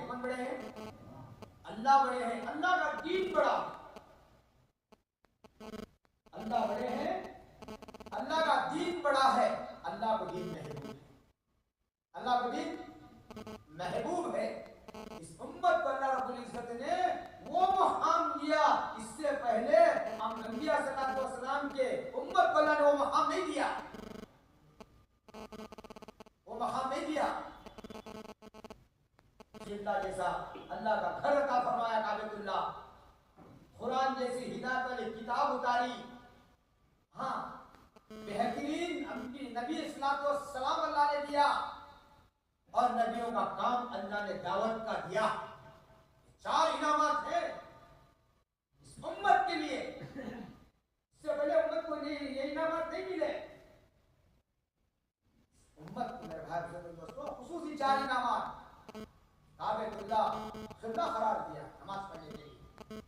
कौन बड़े हैं? अल्लाह बड़े हैं। अल्लाह का दीन बड़ा, अल्लाह बड़े हैं, अल्लाह का दीन बड़ा है। अल्लाह को दीन महबूब है, अल्लाह को दीन महबूब है। इस उम्मत को अल्लाह रब्बुल इज्जत ने वो मकाम दिया, इससे पहले हम अंबिया सल्लल्लाहु अलैहि वसल्लम के उम्मत को अल्लाह ने वो मकाम नहीं दिया, वो मकाम नहीं दिया। जिल्ला जैसा अल्लाह का घर अता फरमाया, काबतुल्लाह, कुरान जैसी हिदायत वाली किताब उतारी। हाँ, बेहतरीन नबी इस्लातो सलाम अल्लाह ने दिया, और नबियों का काम अल्लाह ने दावत का दिया। 4 इनामात हैं इस उम्मत के लिए। इससे पहले उम्मत को ये इनामात नहीं मिले। उम्मत को मेरे भाई दोस्तों खुसूसी 4 इनामात। काबतुल्लाह क़िबला करार दिया नमाज पढ़ने के लिए,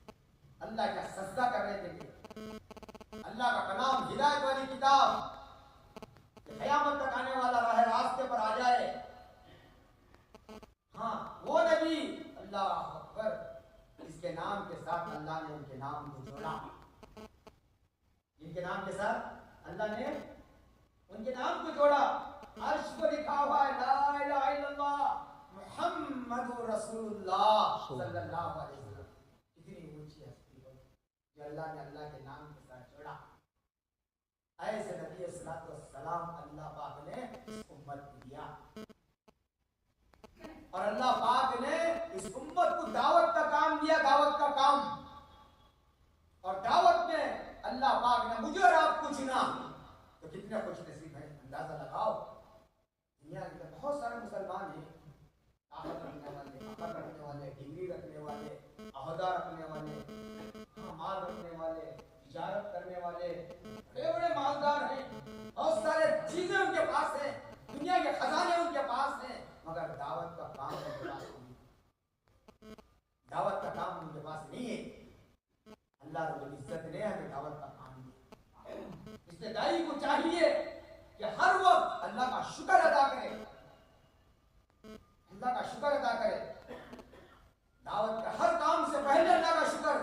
अल्लाह का सजदा करने के लिए, अल्लाह का कलाम हिदायत वाली किताब क़यामत तक आने वाला राह रास्ते पर आ जाए। हाँ, वो नबी, अल्लाह अकबर, इसके नाम के साथ अल्लाह ने उनके नाम को जोड़ा। इनके नाम के साथ अल्लाह ने उनके नाम को जोड़ा। अर्श को लिखा हुआ है ला इलाहा इल्लल्लाह मुहम्मदुर रसूलुल्लाह सल्लल्लाहु अलैहि वसल्लम। कितनी ऊंची हस्ती है जो अल्लाह ने अल्लाह के नाम के साथ जोड़ा। ऐसे नबी सल्लल्लाहु अलैहि वसल्लम अल्लाह पाक ने इस उम्मत को दिया, और अल्लाह पाक ने इस उम्मत को दावत का काम दिया, दावत का काम। और दावत में अल्लाह पाक ने मुझे और आपको चुना, तो कितने खुश नसीब है। अंदाजा लगाओ, दुनिया के बहुत सारे मुसलमान हैं, ताकत रखने वाले, अकल रखने वाले, डिग्री रखने वाले, अहदा रखने वाले, माल रखने वाले, तिजारत करने वाले, बड़े बड़े मालदार हैं, बहुत सारे चीजें उनके पास हैं, दुनिया के खजाने उनके पास हैं, मगर दावत का काम उनके पास नहीं। दावत का काम उनके पास नहीं है। अल्लाह रब्बुल इज्जत ने हमें दावत का काम दिया। इसलिए दाई को चाहिए कि हर वक्त अल्लाह का शुक्र अदा करे, अल्लाह का शुक्र अदा करे। दावत के हर काम से पहले अल्लाह का शुक्र,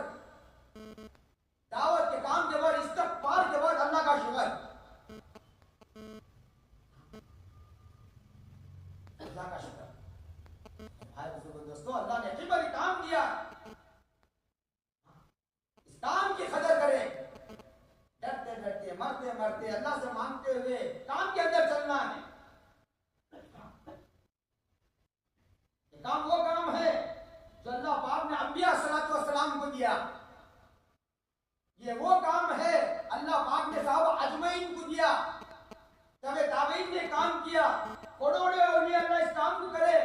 दावत के काम के बाद, इस्तग़फ़ार के बाद अल्लाह का शुक्र, अल्लाह का शुक्र। भाई बुजुर्गों दोस्तों, अल्लाह ने क़िबल काम दिया, इस काम की कदर करें। डरते डरते, मरते मरते, अल्लाह से मांगते हुए काम के अंदर चलना है। ये काम वो काम है जो अल्लाह पाक ने अंबिया सल्लल्लाहु अलैहि वसल्लम को दिया। ये वो काम है अल्लाह पाक ने साहब अजमईन को दिया। तबे ताबईन ने काम किया, करोड़ों औलिया अल्लाह इस काम को करे।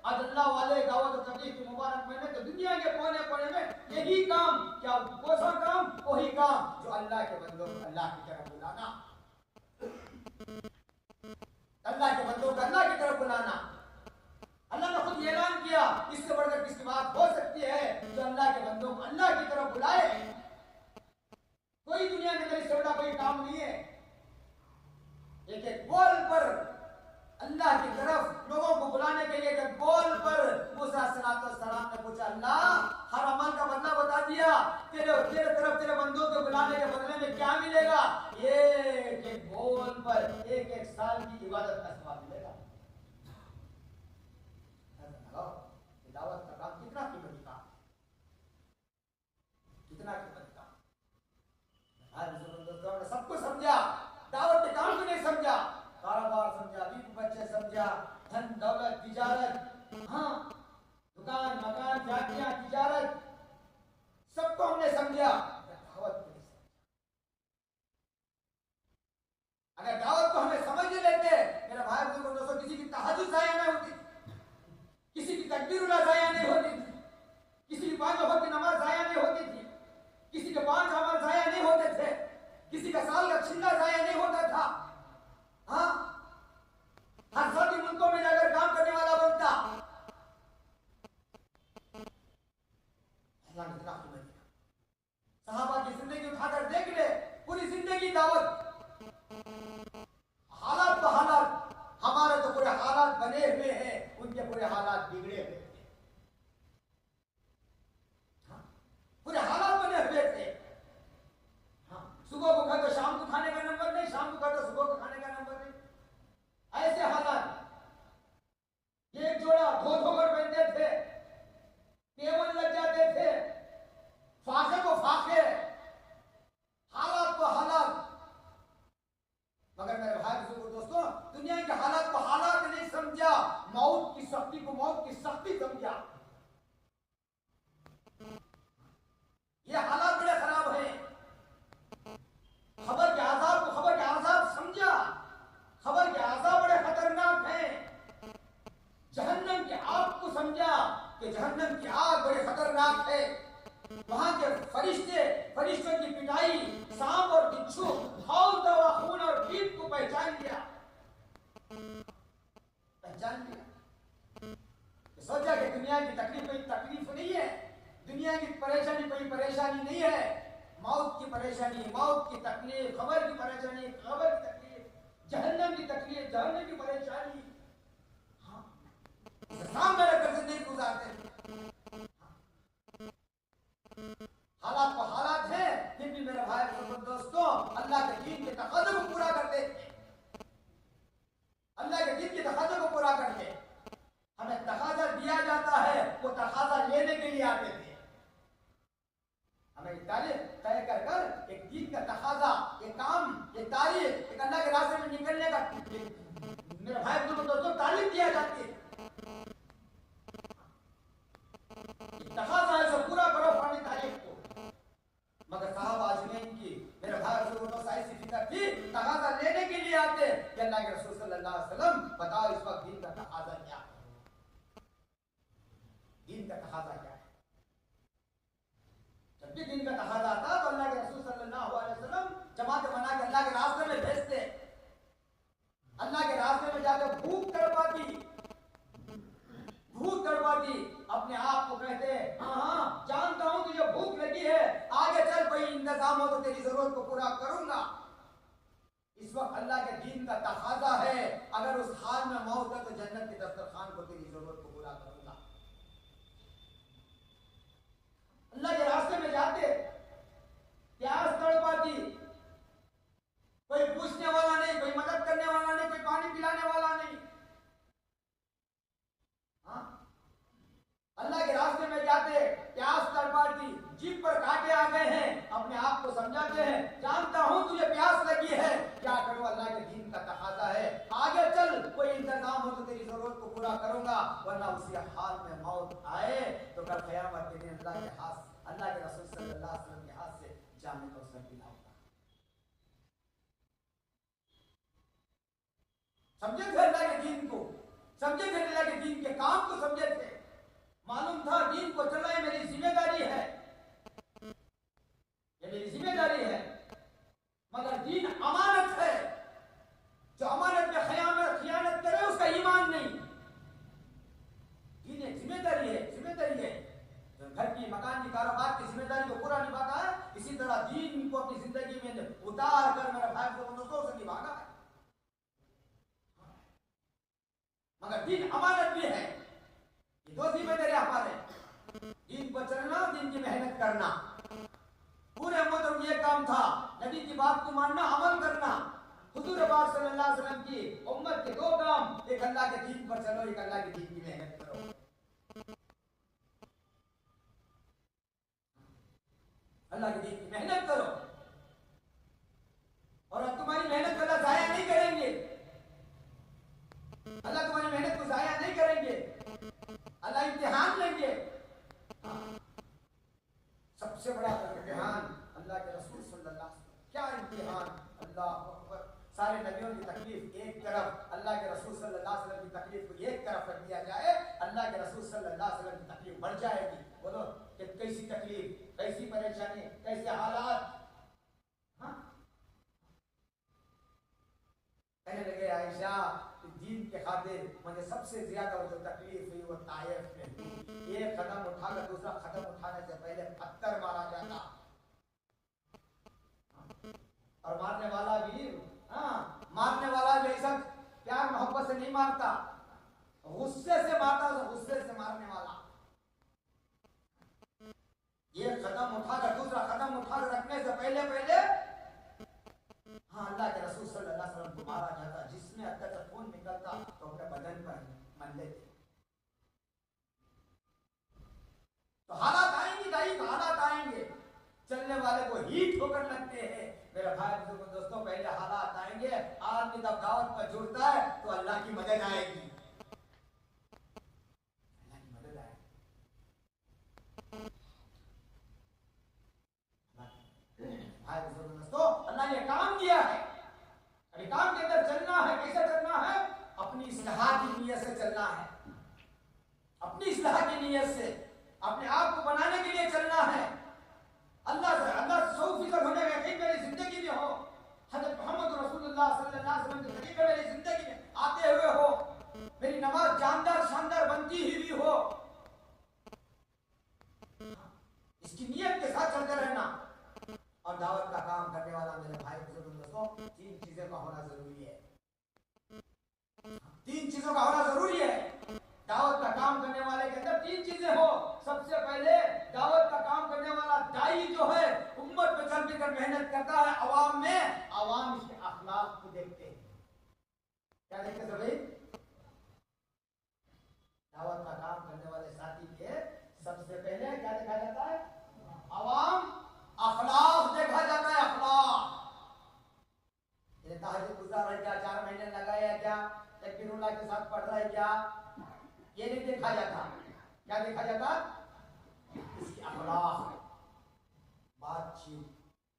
आज अल्लाह वाले दावत और तबलीग की मुबारक महीने तो दुनिया के कोने कोने में यही काम, क्या कौन सा काम? वही काम जो अल्लाह के बंदों को अल्लाह की तरफ बुलाना, अल्लाह के बंदों को अल्लाह की तरफ बुलाना। अल्लाह ने खुद ऐलान किया, इससे बढ़कर किसकी बात हो सकती है जो अल्लाह के बंदों को अल्लाह की तरफ बुलाए? कोई दुनिया के अंदर इससे बड़ा कोई काम नहीं है। एक एक बोल पर अल्लाह की तरफ लोगों को बुलाने के लिए, जब बोल पर मूसा सलाम ने पूछा, अल्लाह हर अमल का बदला बता दिया, तेरे तरफ तेरे बंदों को बुलाने के बदले में क्या मिलेगा? एक एक बोल पर 1-1 साल की इबादत का सवाब मिलेगा। दावत का काम कितना कीमती काम, कितना कीमती काम। दोस्तों, सबको समझा, दावत के काम को नहीं समझा, कारोबार समझा, बीवी बच्चे समझा, धन दौलत तिजारत, हाँ दुकान मकान फैक्ट्रियां तिजारत, सबको हमने समझा, दावत को नहीं समझा। अगर दावत को हमें समझ लेते, मेरे भाई बुजुर्गों दोस्तों, किसी की तहज्जुद ज़ाया नहीं होती, किसी की तकबीरुल्लाह ज़ाया नहीं होती थी, किसी की 5 वक्त की नमाज ज़ाया नहीं होती थी, किसी के 5 अमल ज़ाया नहीं होते थे, किसी का साल का छिल्ला ज़ाया नहीं होता था। हाँ, हर साथी मुल्कों में जाकर काम करने वाला बनता। अल्लाह ने इतना कीमत दिया। सहाबा की जिंदगी उठाकर देख ले, पूरी जिंदगी दावत, हालात तो हालात, हमारे तो पूरे हालात बने हुए हैं, उनके पूरे हालात बिगड़े हुए हैं। सख्ती समझा। ये हालात बड़े खराब हैं। खबर के आजाब समझा। खबर के आजाब बड़े खतरनाक हैं। जहन्नम की आग को समझा कि जहन्नम की आग बड़े खतरनाक है। वहां के फरिश्तों की पिटाई, सांप और बिच्छू, खौलता हुआ खून और पीप को पहचान लिया। सोचा कि दुनिया की तकलीफ कोई तकलीफ नहीं है, दुनिया की परेशानी कोई परेशानी नहीं है। मौत की परेशानी, मौत की तकलीफ, खबर की परेशानी, खबर की तकलीफ, जहन्नम की तकलीफ, जहन्नम की परेशानी, सामने रखकर जिंदगी गुजारते हैं। हालात को हालात है, फिर भी मेरे भाई और दोस्तों अल्लाह के दीन के तकाज़े को पूरा करते, अल्लाह के दीन के तकाज़े को पूरा करके हमें तकाज़ा दिया जाता है, वो तकाज़ा लेने के लिए आते थे। हमें तारीख तय कर एक दीन का तकाज़ा, एक काम, एक तारीख, एक अल्लाह के रास्ते में निकलने का मेरे भाई और दोस्तों तारीख दिया जाती है। तकाज़ा है, पूरा करो फलानी तारीख को। मगर साहब अजमैन की मेरे भाई रसूल ऐसी फिक्र थी, तकाज़ा लेने के लिए आते कि अल्लाह के रसूल सल्लल्लाहु अलैहि वसल्लम बताओ इस वक्त दीन का तकाज़ा क्या है, दीन का तकाज़ा क्या है। जब भी दीन का तकाज़ा आता तो अल्लाह के रसूल सल्लल्लाहु अलैहि वसल्लम जमात बना के अल्लाह के रास्ते में भेजते। अल्लाह के रास्ते में जाकर भूख तड़पाती, अपने आप को कहते हाँ जानता हूं तुझे भूख लगी है, आगे चल, कोई इंतजाम हो तो तेरी जरूरत को पूरा करूंगा। इस वक्त अल्लाह के दीन का तकाज़ा है, अगर उस हाल में मौत है तो जन्नत के दस्तरखान को तेरी जरूरत को पूरा करूंगा। अल्लाह के रास्ते में जाते, प्यास तड़पाती, कोई पूछने वाला नहीं, कोई मदद करने वाला नहीं, कोई पानी पिलाने वाला नहीं। अल्लाह के रास्ते में जाते, प्यास तड़पाती, जीभ पर कांटे आ गए हैं, अपने आप को समझाते हैं जानता हूं तुझे प्यास लगी है, क्या करूं, अल्लाह के दीन का तकाज़ा है, आगे चल, कोई इंतजाम हो तो तेरी जरूरत को पूरा करूंगा, वरना उसी हाल में मौत आए तो कल क़यामत के दिन अल्लाह के हाथ, अल्लाह के रसूल सल्लल्लाहु अलैहि वसल्लम के हाथ से जाने को सर पिला होगा। समझे थे अल्लाह के दीन को, समझे थे अल्लाह के दीन के काम को, समझे थे, मालूम था दीन को चलना ये मेरी जिम्मेदारी है, ये मेरी जिम्मेदारी है। मगर दीन अमानत है, जो अमानत में खयानत करे उसका ईमान नहीं। दीन एक जिम्मेदारी है, जिम्मेदारी है। जो घर की, मकान की, कारोबार की जिम्मेदारी को पूरा निभाता है, इसी तरह दीन को अपनी जिंदगी में उतार कर मेरे भाई को दोस्तों से निभाना है। मगर दीन अमानत भी है, ये दो जिम्मेदारी हमारे, दीन पर चलना, दीन की मेहनत करना। पूरे उम्मत में ये काम था, नबी की बात को मानना, अमल करना। हुजूर पाक सल्लल्लाहु अलैहि वसल्लम की उम्मत के दो काम, एक अल्लाह के दीन पर चलो, एक अल्लाह के दीन की मेहनत करो। अल्लाह के दीन की मेहनत करो, और अब तुम्हारी मेहनत अल्लाह जाया नहीं करेंगे, अल्लाह तुम्हारी मेहनत को जाया नहीं करेंगे, अल्लाह इम्तिहान लेंगे। सबसे बड़ा इम्तिहान अल्लाह के रसूल सल्लल्लाहु अलैहि वसल्लम, क्या इम्तिहान, अल्लाह अकबर। सारे नबियों की तकलीफ एक तरफ, अल्लाह के रसूल सल्लल्लाहु अलैहि वसल्लम की तकलीफ को एक तरफ रख दिया जाए, अल्लाह के रसूल सल्लल्लाहु अलैहि वसल्लम की तकलीफ बढ़ जाएगी। बोलो कि कैसी तकलीफ, कैसी परेशानी, कैसे हालात। हाँ, कहने लगे आयशा दीन के खातिर मुझे सबसे ज्यादा वो जो तकलीफ हुई वो ताइफ में हुई। एक कदम उठाकर दूसरा कदम उठाने से पहले पत्थर मारा जाता, और मारने वाला भी, मारने वाला भी ऐसा प्यार मोहब्बत से नहीं मारता, गुस्से से मारता, गुस्से से मारने वाला। एक कदम उठाकर दूसरा कदम उठाकर रखने से पहले अल्लाह के रसूल सल्लल्लाहु अलैहि वसल्लम को मारा जाता, जिसमें अंदर से खून निकलता तो अपने बदन पर मन लेते। तो हालात आएंगे दाई, हालात आएंगे, चलने वाले को हीट होकर लगते हैं। मेरे भाई बुजुर्ग दोस्तों, पहले हालात आएंगे, आदमी जब दावत पर जुड़ता है तो अल्लाह की मदद आएगी, अल्लाह की इस्लाह की नीयत से अपने आप को बनाने के लिए चलना है। अल्लाह से 100% होने का यकीन मेरी जिंदगी में हो, हज़रत मोहम्मद रसूलुल्लाह सल्लल्लाहु अलैहि वसल्लम के तरीके मेरी जिंदगी में आते हुए हो, मेरी नमाज जानदार शानदार बनती हुई हो, इसकी नीयत के साथ चलते रहना। और दावत का काम करने वाला मेरे भाई बुजुर्ग दोस्तों, 3 चीजें का होना जरूरी है। 3 चीजों का होना जरूरी है। दावत का काम करने वाले के अंदर 3 चीजें हो। सबसे पहले दावत का काम करने वाला दाई जो है उम्मत पे चल फिर मेहनत करता है अवाम में, अवाम इसके अखलाक को देखते हैं। क्या देखते हैं भाई? दावत का काम करने वाले साथी के सबसे पहले क्या देखा जाता है? अवाम अखलाक देखा जाता है। अखलाक ये तहज्जुद गुजार है क्या, 4 महीने लगाया क्या, तकबीरुल्लाह के साथ पढ़ रहा है क्या, ये नहीं देखा जाता। क्या देखा जाता? इसकी अखलाक, बातचीत,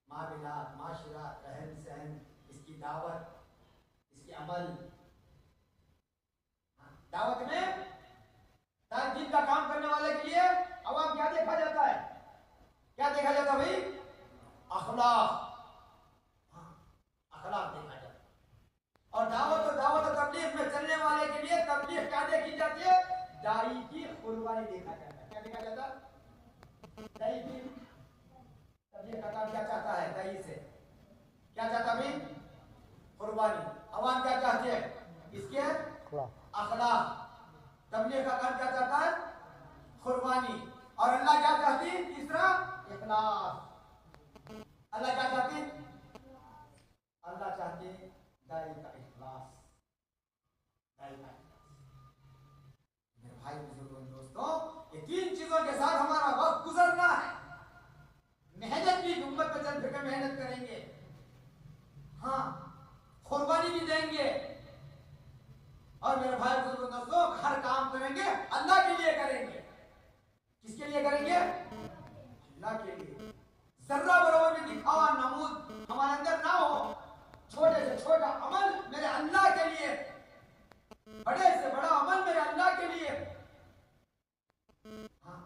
मामलात, माशरात, रहन सहन, इसकी दावत, इसकी अमल। दावत में दीन का काम करने वाले के लिए अवाम क्या देखा जाता है? क्या देखा जाता भाई? अखलाक। अखलाक देखा जाता है। और दावत और तबलीग में चलने वाले के लिए तबलीग क्या देखी जाती है? दाई की कुर्बानी देखा जाता है। क्या देखा जाता है? दाई की तबलीग का काम क्या चाहता है? दाई से क्या चाहता भाई? कुर्बानी। अवाम क्या चाहती है? इसके अखलाक। तबलीग का काम क्या चाहता है? कुर्बानी। और अल्लाह क्या चाहती है? तीसरा इखलास। अल्लाह क्या चाहती? अल्लाह चाहती दाई का इखलास। दाई का मेरे भाई बुजुर्गों दोस्तों, ये 3 चीजों के साथ हमारा वक्त गुजरना है। मेहनत भी उम्मत पे चल फिर मेहनत करेंगे, हाँ, कुर्बानी भी देंगे। और मेरे भाई बुजुर्गों दोस्तों, हर काम करेंगे अल्लाह के लिए करेंगे। किसके लिए करेंगे? अल्लाह के लिए। जर्रा बराबर भी दिखावा नमूद हमारे अंदर ना हो। छोटे से छोटा अमल मेरे अल्लाह के लिए, बड़े से बड़ा अमल मेरे अल्लाह के लिए। हाँ,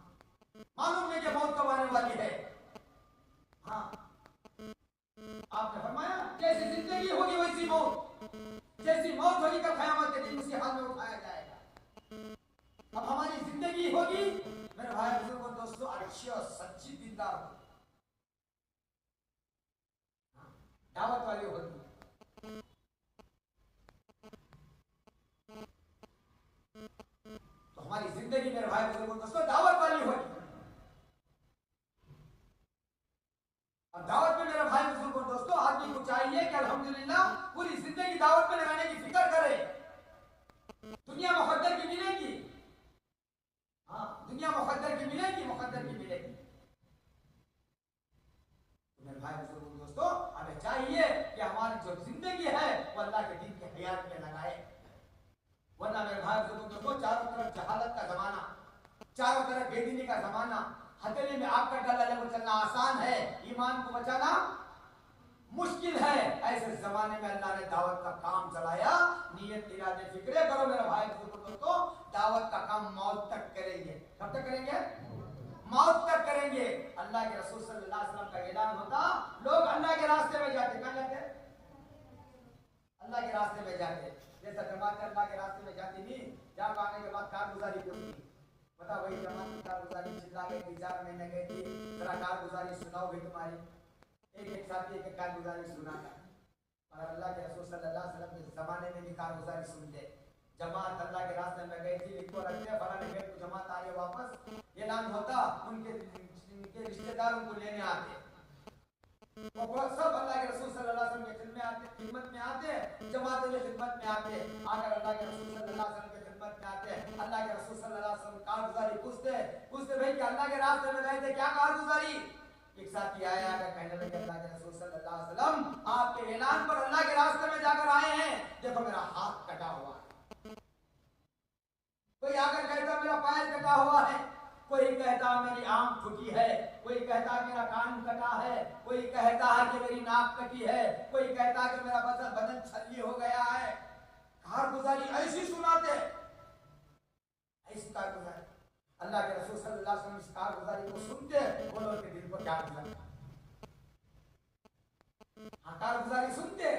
मालूम नहीं कि मौत कब आने वाली है। हाँ, आपने फरमाया जैसी जिंदगी होगी वैसी मौत, जैसी मौत होगी कल क़यामत के दिन उसी हाल में उठाया जाएगा। अब हमारी जिंदगी होगी मेरे भाई बुजुर्गों दोस्तों अच्छी और सच्ची दीनदार हो, दावत वाली होगी। तो हमारी जिंदगी मेरे भाई बुजुर्गों दोस्तों दावत वाली होगी। और दावत में मेरे भाई बुजुर्गों दोस्तों आदमी को चाहिए कि अल्हम्दुलिल्लाह पूरी जिंदगी दावत में लगाने की फिक्र करे। दुनिया मुक़द्दर की मिलेगी, हाँ, दुनिया मुक़द्दर की मिलेगी, मुक़द्दर की मिलेगी। तो मेरे भाई बुजुर्गों दोस्तों हमें चाहिए कि हमारी जो जिंदगी है वो अल्लाह के दीन के हयात में लगाए। वरना मेरे भाई बुजुर्गों दोस्तों चारों तरफ जहालत का जमाना, चारों तरफ बेदीनी का जमाना, हथेली में आग का डला लेकर चलना आसान है, ईमान को बचाना मुश्किल है। ऐसे जमाने में अल्लाह ने दावत का काम चलाया। नियत इरादे फिक्रे करो मेरे भाई बुजुर्गों दोस्तों, दावत का काम मौत तक करेंगे। कब तक करेंगे? मौत तक करेंगे। अल्लाह के रसूल सल्लल्लाहु अलैहि वसल्लम का ऐलान होता, लोग अल्लाह के रास्ते में जाते, कहां जाते? अल्लाह के रास्ते में जाते। जैसा जमात अल्लाह के रास्ते में जाती थी, जहां आने के बाद कारगुजारी पूछती, बता भाई जमात की कारगुजारी चिल्ला गई थी, 4 महीने गई थी, जरा कारगुजारी सुनाओ भाई तुम्हारी। एक साथी एक कारगुजारी सुनाता। और अल्लाह के रसूल सल्लल्लाहु अलैहि वसल्लम के जमाने में भी कारगुजारी सुनते। जमात अल्लाह के रास्ते में गई थी, लिखो रखते, फलाने गेट को जमात आ रही है वापस, ऐलान होता, उनके रिश्तेदार उनको लेने आते। और सब अल्लाह के रसूल सल्लल्लाहु अलैहि वसल्लम के खिदमत में आते, जमात की खिदमत में आते। आकर अल्लाह के रसूल सल्लल्लाहु अलैहि वसल्लम के खिदमत में आते, अल्लाह के रसूल सल्लल्लाहु अलैहि वसल्लम कारगुजारी पूछते भाई कि अल्लाह के रास्ते में गए थे, क्या कारगुजारी? एक साथी आया कहने लगे अल्लाह के रसूल सल्लल्लाहु अलैहि वसल्लम आपके ऐलान पर अल्लाह के रास्ते में जाकर आए हैं, देखो मेरा हाथ कटा हुआ है। कोई आकर कहता मेरा पैर कटा हुआ है, कोई कहता मेरी आंख फूटी है, कोई कहता मेरा कान कटा है, कोई कहता है कि मेरी नाक कटी है, कोई कहता है कि मेरा बदन छल्ली हो गया है। कारगुजारी ऐसी सुनाते, ऐसी कारगुजारी। अल्लाह के रसूल सल्लल्लाहु अलैहि वसल्लम इस कारगुजारी को सुनते बोलो उनके दिल पर क्या गुजरता। हाँ, कारगुजारी सुनते।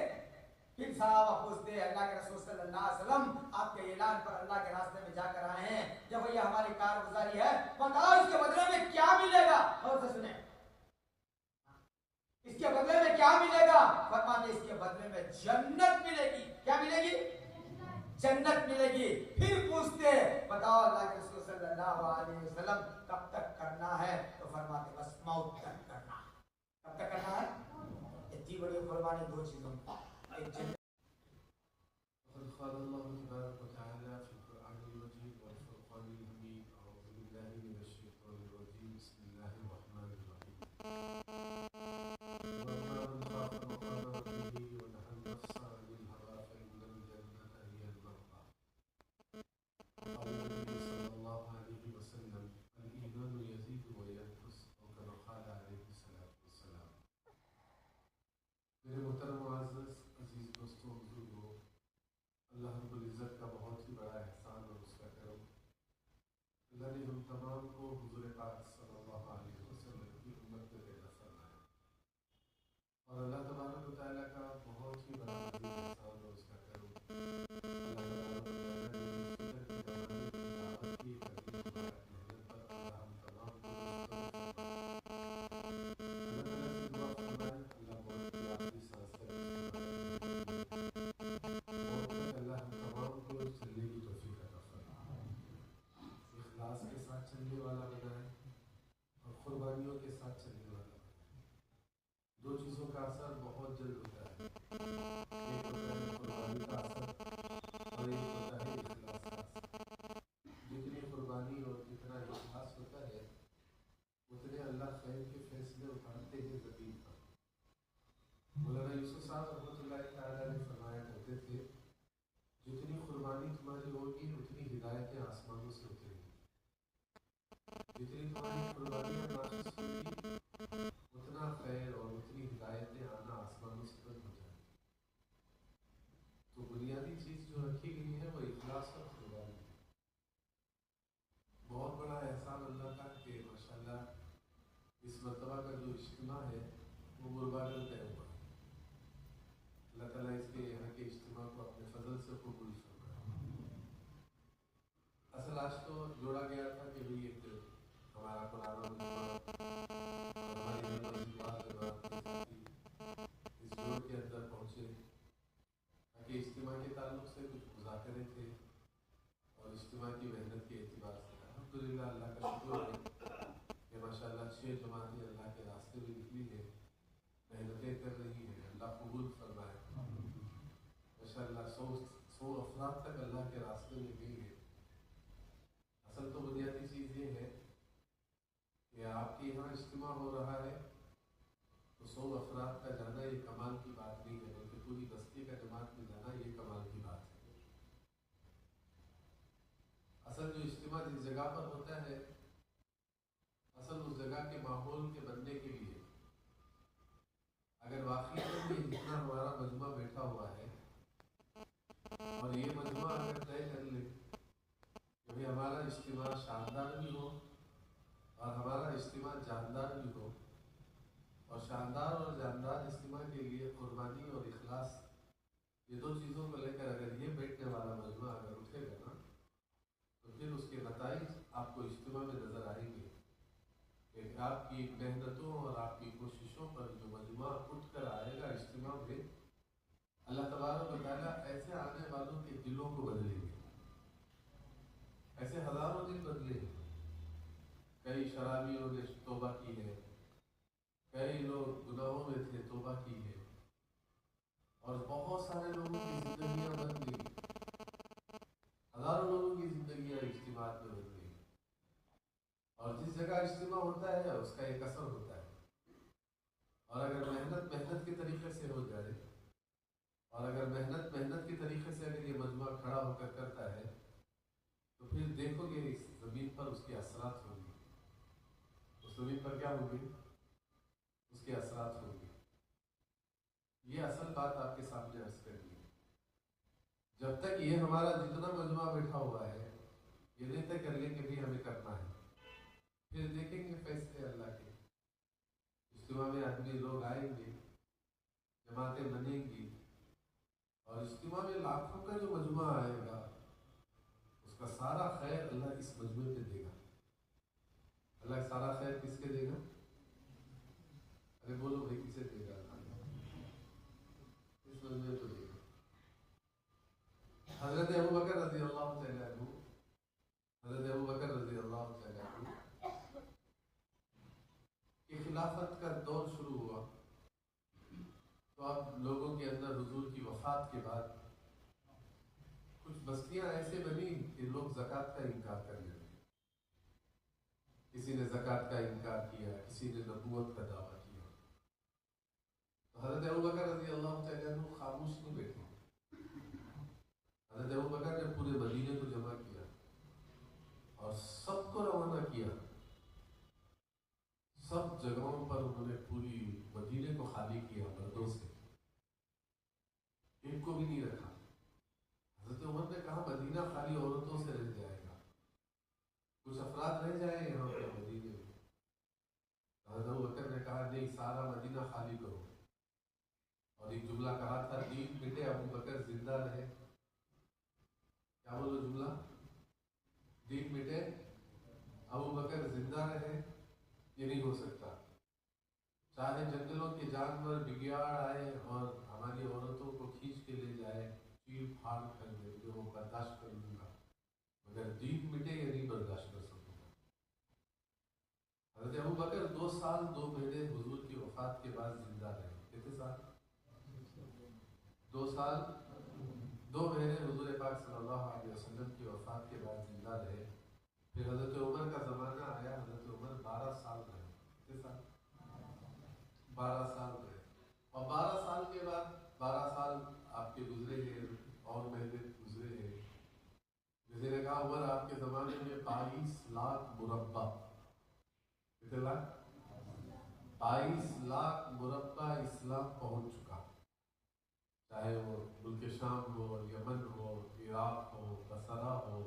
फिर साहबा पूछते अल्लाह के रसूल सल्लल्लाहु अलैहि वसल्लम आपके ऐलान पर अल्लाह के रास्ते में जाकर आए हैं, जब भैया हमारी कारगुजारी है बताओ इसके बदले में क्या मिलेगा। और से सुने इसके बदले में क्या मिलेगा। फरमाते इसके बदले में जन्नत मिलेगी। क्या मिलेगी? जन्नत मिलेगी। फिर पूछते बताओ अल्लाह के रसूल सल्लल्लाहु अलैहि वसल्लम कब तक करना है, तो फरमाते बस मौत तक करना है। कब तक करना है? इतनी बड़ी कुर्बानी दो चीजों में, एक जन्नत जब तक ये हमारा जितना मजमा बैठा हुआ है ये नहीं तय कर ले कि भी हमें करना है, सारा खैर किसके देगा? अरे बोलो भाई, किसे देगा? इस मजमे को देगा। हजरत अबू बकर रजी अल्लाह तआला अन्हु, हजरत अबू बकर रजी अल्लाह तआला अन्हु की खिलाफत का दौर शुरू हुआ तो अब लोगों के अंदर हुजूर की वफात के बाद कुछ बस्तियां ऐसे बनी कि लोग ज़कात का इनकार करने लगे। किसी ने ज़कात का इनकार किया, किसी ने नबूवत का दावा किया। तो हज़रत अबू बकर रज़ी अल्लाह तआला अन्हु खामोश नहीं बैठे। हज़रत अबू बकर ने पूरे मदीने को जमा किया और सबको रवाना किया। सब जगहों पर उन्होंने पूरी मदीने को खाली किया मर्दों से, एक को भी नहीं रखा। हज़रत उमर ने कहा मदीना खाली औरतों से रह जाएगा, कुछ अफराद रह जाए यहाँ पे मदीने में। हज़रत अबू बकर ने कहा नहीं, सारा मदीना खाली करो। और एक जुमला कहा था, दीन मिटे अबू बकर जिंदा रहे। क्या बोलो जुमला? दीन मिटे अबू बकर जिंदा रहे, ये नहीं हो सकता। चाहे जंगलों के जानवर बिगियाड़ आए और हमारी औरतों को खींच के ले जाए, चीर फाड़ कर दे, जो वो बर्दाश्त कर लूंगा, मगर दीन मिटे ये नहीं बर्दाश्त कर सकूंगा। हज़रत अबू बकर 2 साल 2 महीने हुजूर की वफात के बाद जिंदा रहे। कितने साल? 2 साल 2 महीने हुजूर पाक सल्लल्लाहु अलैहि वसल्लम की वफात के बाद जिंदा रहे। फिर हज़रत उमर का ज़माना आया। हज़रत उमर 12 साल रहे। कितने साल? 12 साल रहे। और 12 साल के बाद 12 साल आपके गुजरे हैं और महीने गुजरे हैं। किसी ने कहा उमर आपके ज़माने में 22 लाख मुरब्बा, कितने लाख? 22 लाख मुरब्बा इस्लाम पहुंच चुका। चाहे वो मुल्क शाम हो, यमन हो, इराक हो, बसरा हो,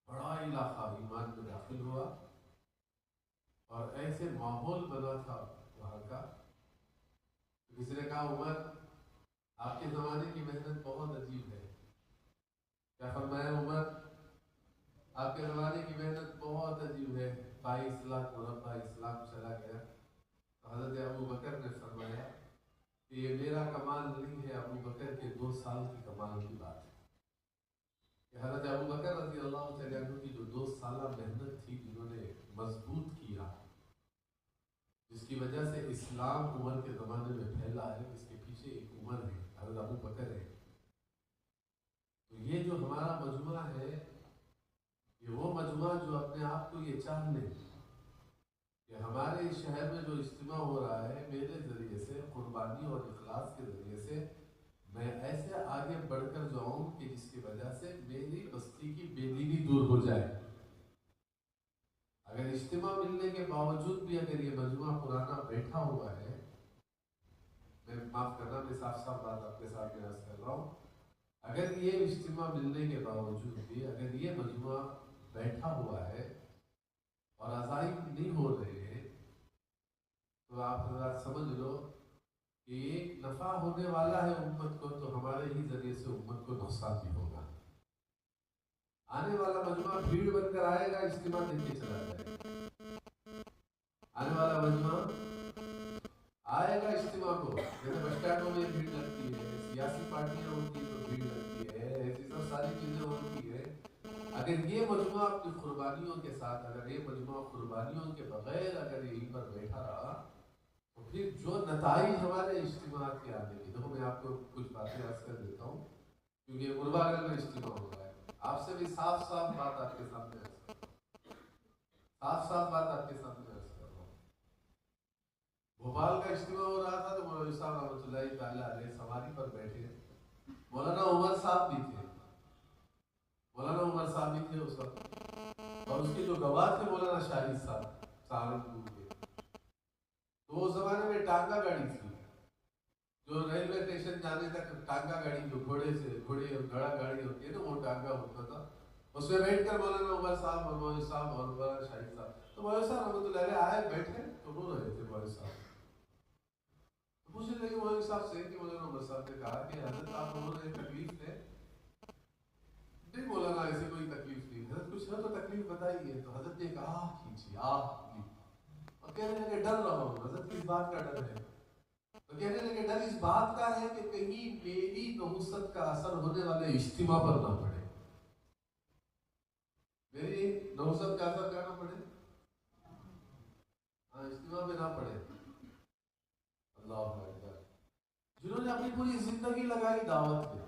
बड़ा इलाका ईमान में दाखिल हुआ और ऐसे माहौल बना था वहाँ का। किसी ने कहा उमर आपके ज़माने की मेहनत बहुत अजीब है। क्या फरमाया उमर? आपके ज़माने की मेहनत बहुत अजीब है। 22 लाख मुरब्बा इस्लाम चला गया। तो हज़रत अबू बकर ने फरमाया कि ये मेरा कमाल नहीं है, अबू बकर के 2 साल की कमाल की बात है। कि हज़रत अबू बकर रज़ी अल्लाह तआला अन्हु की जो 2 साल मेहनत थी, जिन्होंने मजबूत किया, जिसकी वजह से इस्लाम उमर के ज़माने में फैला है, इसके पीछे एक उमर है, हज़रत अबू बकर है। तो ये जो हमारा मजमा है, ये वो मजमा जो अपने आप को ये चाह ले कि हमारे इस शहर में जो इज्तिमा हो रहा है, मेरे ज़रिए से कुर्बानी और इखलास के ज़रिए से मैं ऐसे आगे बढ़कर जाऊं कि जिसकी वजह से मेरी बस्ती की बेदीनी दूर हो जाए। अगर इज्तिमा मिलने के बावजूद भी अगर ये मजमा पुराना बैठा हुआ है, मैं माफ करना, मैं साफ साफ बात आपके साथ अर्ज कर रहा हूँ, अगर ये इज्तिमा मिलने के बावजूद भी अगर ये मजमा बैठा हुआ है और अज़ाई नहीं हो रहे हैं, तो आप हज़रात समझ लो कि एक नफा होने वाला है उम्मत को, तो हमारे ही जरिए से उम्मत को नुकसान भी होगा। आने वाला मजमा भीड़ बनकर आएगा, इज्तिमा देके चला जाएगा। आने वाला मजमा आएगा इज्तिमा को, जैसे बस स्टैंडों में भीड़ लगती है, सियासी पार्टियां होती है तो भीड़ लगती है, ऐसी सब सारी चीजें होती है। अगर ये मजमा अपनी कुर्बानियों के साथ, अगर ये मजमा कुर्बानियों के बगैर अगर यहीं पर बैठा रहा, तो फिर जो नताइज हमारे इज्तिमा के आने की, देखो मैं आपको कुछ बातें अर्ज कर देता हूँ, क्योंकि मुरबागल में इज्तिमा हो रहा है। आपसे भी साफ साफ बात आपके सामने अर्ज कर रहा हूँ, साफ साफ बात आपके सामने अर्ज कर रहा हूँ। भोपाल का इज्तिमा हो रहा था तो मौलवी साहब रहमतुल्लाहि तआला अलैह सवारी पर बैठे, मौलाना उमर साहब भी थे, मौलाना उमर साहब भी थे उस वक्त, और उसके जो गवाह थे मौलाना शाहिद साहब सहारनपुर के। तो उस जमाने में टांगा गाड़ी थी, जो रेलवे स्टेशन जाने तक टांगा गाड़ी, जो घोड़े और घड़ा गाड़ी होती है ना, वो टांगा होता था। उसमें बैठकर मौलाना उमर साहब और मौलवी साहब और मौलाना शाहिद साहब, तो मौलवी साहब रहमतुल्लाहि अलैह आए, बैठे तो रो रहे थे मौलवी साहब। तो पूछने लगे मौलवी साहब से कि मौलाना उमर साहब ने कहा कि हजरत आप रो रहे, तकलीफ है? नहीं बोला ना ऐसे कोई तकलीफ नहीं, हजरत कुछ है तो तकलीफ बताइए। तो हजरत ने कहा खींची ली और कहने लगे डर रहा हूँ। हजरत किस बात का डर है? तो कहने लगे डर इस बात का है कि कहीं मेरी नहुसत का असर होने वाले इज्तिमा पर ना पड़े, मेरी नहुसत का असर करना पड़े, इज्तिमा में ना पड़े। अल्लाह अकबर। जिन्होंने अपनी पूरी जिंदगी लगाई दावत में,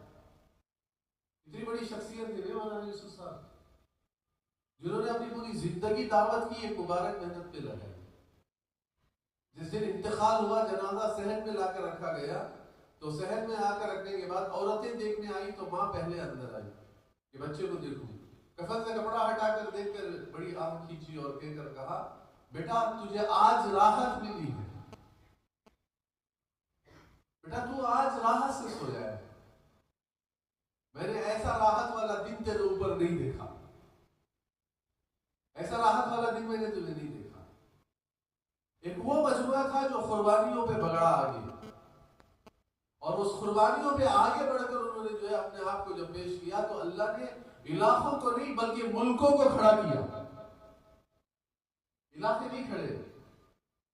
इतनी बड़ी शख्सियत थी मौलाना यूसुफ साहब, जिन्होंने अपनी पूरी जिंदगी दावत की एक मुबारक मेहनत पे लगाई। जिस दिन इंतकाल हुआ, जनाजा सहन में लाकर रखा गया, तो सहन में आकर रखने के बाद औरतें देखने आई तो माँ पहले अंदर आई कि बच्चे को देखूं। कफन से कपड़ा हटाकर देखकर बड़ी आंख खींची और कहकर कहा, बेटा तुझे आज राहत मिली है, बेटा तू आज राहत से सोया है। मैंने ऐसा राहत वाला दिन तेरे ऊपर नहीं देखा, ऐसा राहत वाला दिन मैंने तुझे नहीं देखा। एक वो मजमुआ था जो कुर्बानियों पे बगड़ा आगे, और उस कुर्बानियों पे आगे बढ़कर उन्होंने जो है अपने आप को जब पेश किया तो अल्लाह ने इलाकों को नहीं बल्कि मुल्कों को खड़ा किया। इलाके नहीं खड़े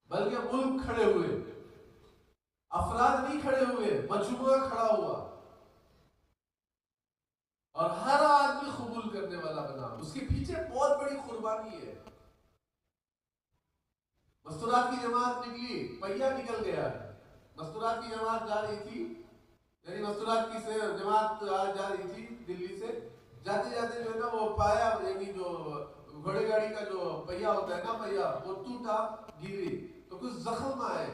बल्कि मुल्क खड़े हुए, अफराद नहीं खड़े हुए, मजमुआ खड़ा हुआ और हर आदमी कबूल करने वाला बना। उसके पीछे बहुत बड़ी कुर्बानी है। मस्तूरात की जमात निकली, पहिया निकल गया। मस्तूरात की जमात जा रही थी, यानी मस्तूरात की जमात जा रही थी दिल्ली से, जाते जाते जो है ना वो पाया, यानी जो घोड़े गाड़ी का जो पहिया होता है ना, पहिया वो टूटा, गिरी तो कुछ जख्म आए।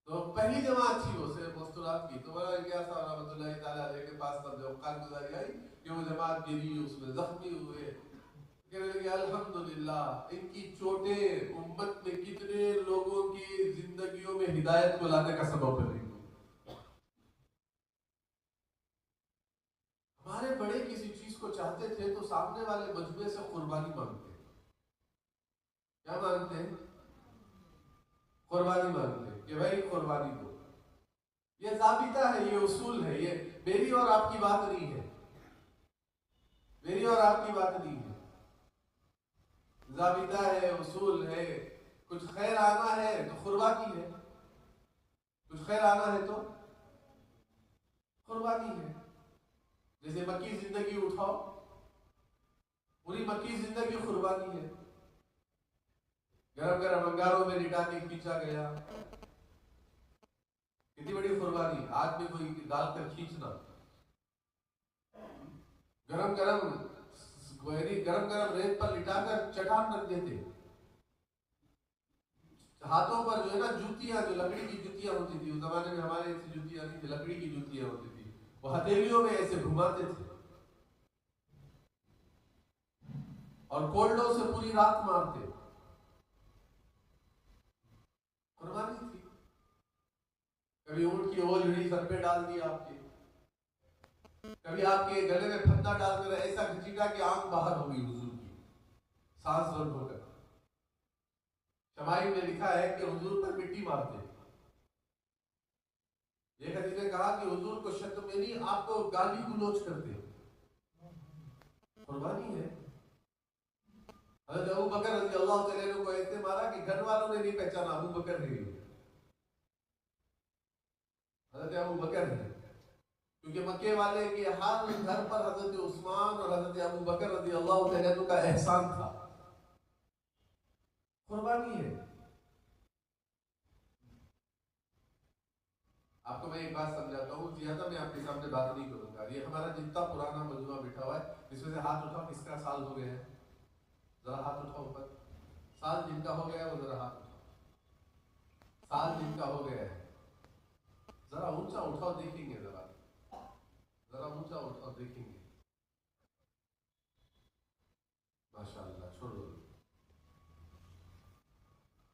तो पहली जमात थी उसे मस्तूरात की, तो बोला क्या साहब रहमतुल्लाह ताला अलैह के पास तब जब कारगुजारी आई कि वो जमात गिरी, उसमें जख्मी हुए। कहने लगे अल्हम्दुलिल्लाह, इनकी चोटें उम्मत में कितने लोगों की जिंदगियों में हिदायत को लाने का सबब बनी। हमारे बड़े किसी चीज को चाहते थे तो सामने वाले मजबूर से कुर्बानी मांगते। क्या मांगते हैं? कुर्बानी मांगते कि भाई कुर्बानी दो। ये ज़ाबिता है, ये उसूल है, ये मेरी और आपकी बात नहीं है, मेरी और आपकी बात नहीं है। ज़ाबिता है, उसूल है। कुछ खैर आना है तो कुर्बानी है, कुछ खैर आना है तो कुर्बानी है। जैसे मक्की जिंदगी उठाओ, पूरी मक्की जिंदगी कुर्बानी है। गरम गरम अंगारों में लिटा के खींचा गया, कितनी बड़ी कुर्बानी। आग में कोई डालकर खींचना, गरम गरम गरम गरम रेत पर लिटाकर चटान रख देते। हाथों पर जो है ना जूतियां, जो लकड़ी की जूतियां होती थी उस जमाने में, हमारे ऐसी जूतियां नहीं थी, लकड़ी की जूतियां होती थी, वो हथेलियों में ऐसे घुमाते थे और कोल्डों से पूरी रात मारते। कुर्बानी थी। कभी ऊंट की ओझड़ी सर पे डाल दी आपके, कभी आपके गले में फंदा डालकर ऐसा घसीटा कि आंख बाहर हो गई हुजूर की, सांस बंद होकर। शमाइल में लिखा है कि हुजूर पर मिट्टी मारते। एक हदीस ने कहा कि हुजूर को शक में नहीं, आपको गाली गुलोच करते। कुर्बानी है। हज़रत अबू बकर रज़ी अल्लाह तआला अन्हु को ऐसे मारा कि घर वालों ने नहीं पहचाना अबू बकर है। हज़रत अबू बकर है, क्योंकि मक्के वाले के हर घर पर हज़रत उस्मान और हज़रत अबू बकर रज़ी अल्लाह तआला अन्हु का एहसान था। कुर्बानी है। आपको मैं एक बात समझाता हूँ, ज्यादा मैं आपके सामने बात नहीं करूंगा। ये हमारा जितना पुराना मजमुआ बैठा हुआ है, इसमें से हाथ उठाओ किसका साल हो गया है, जरा हाथ उठाओ ऊपर। साल जिनका हो गया वो जरा हाथ उठाओ। साल जिनका हो गया है जरा ऊंचा उठाओ, देखेंगे जरा, जरा ऊंचा उठाओ देखेंगे। माशाअल्लाह, छोड़ दो।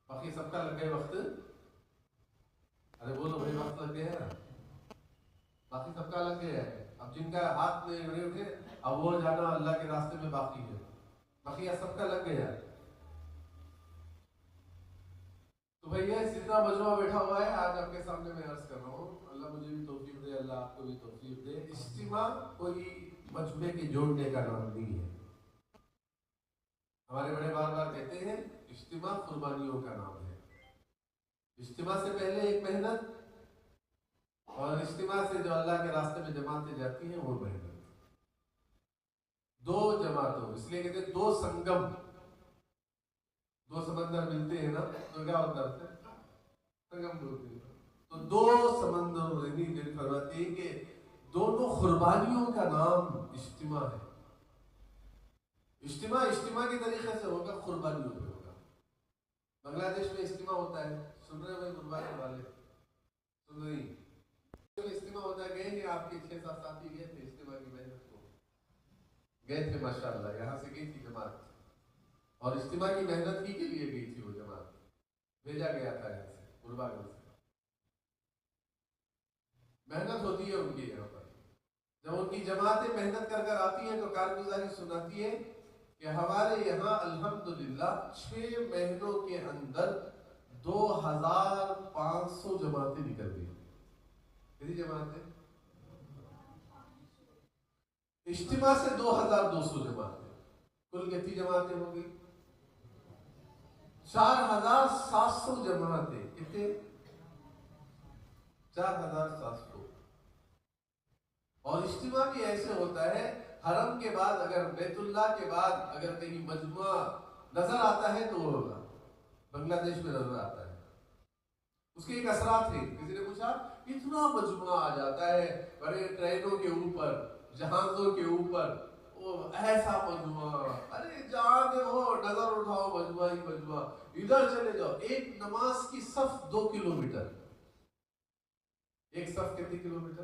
बाकी सबका लग गए वक्त, अरे बोलो भाई वक्त लग गया है ना, बाकी सबका लग गया है। अब जिनका हाथ में बड़े उठे अब वो जाना अल्लाह के रास्ते में बाकी है, बाकी सबका लग गया है। तो भैया जितना मजमा बैठा हुआ है आज आपके सामने मैं अर्ज कर रहा हूँ, अल्लाह मुझे भी तौफीक दे, अल्लाह आपको भी तौफीक दे। इज्तिमा कोई मजमे के जोड़ने का नाम नहीं है। हमारे बड़े बार बार कहते हैं इज्तिमा कुर्बानियों का नाम है। इज्तिमा से पहले एक मेहनत, और इज्तिमा से जो अल्लाह के रास्ते में जमातें जाती हैं वो मेहनत। दो जमातों, इसलिए कहते हैं दो संगम, दो समंदर मिलते हैं ना तो क्या होता है, संगम बोलते हैं। तो दो समंदर फरमाते हैं कि दोनों कुर्बानियों का नाम इज्तिमा है। इज्तिमा के तरीके से होगा, कुर्बानियों पे होगा। बांग्लादेश में इज्तिमा होता है, सुन रहे भाई कुर्बानी वाले, सुन रही इज्तिमा होता है। गए हैं आपके 6-7 साथी गए थे इज्तिमा की मेहनत को, गए थे माशाअल्लाह, यहाँ से गई थी जमात, और इज्तिमा की मेहनत ही के लिए गई थी वो जमात, भेजा गया था यहाँ से कुर्बानी से। मेहनत होती है उनकी यहाँ पर। जब उनकी जमातें मेहनत कर कर आती हैं तो कारगुजारी सुनाती है कि हमारे यहाँ अल्हम्दुलिल्लाह 6 महीनों के अंदर 2500 जमातें निकल गई। कितनी जमातें? इज्तिमा से 2200 जमातें, कुल कितनी जमातें हो गई? 4700 जमातें। कितने? 4700। और इज्तिमा भी ऐसे होता है, हरम के बाद अगर बैतुल्लाह के बाद अगर कहीं मजमुआ नजर आता है तो वो होगा, बांग्लादेश में नजर आता है। उसके एक असरात थे, किसी ने पूछा इतना मजमुआ आ जाता है बड़े ट्रेनों के ऊपर, जहाजों के ऊपर, वो ऐसा मजमुआ, अरे जहां देखो नजर उठाओ मजमुआ ही मजमुआ, इधर चले जाओ। एक नमाज की सफ 2 किलोमीटर, एक सफ कितनी किलोमीटर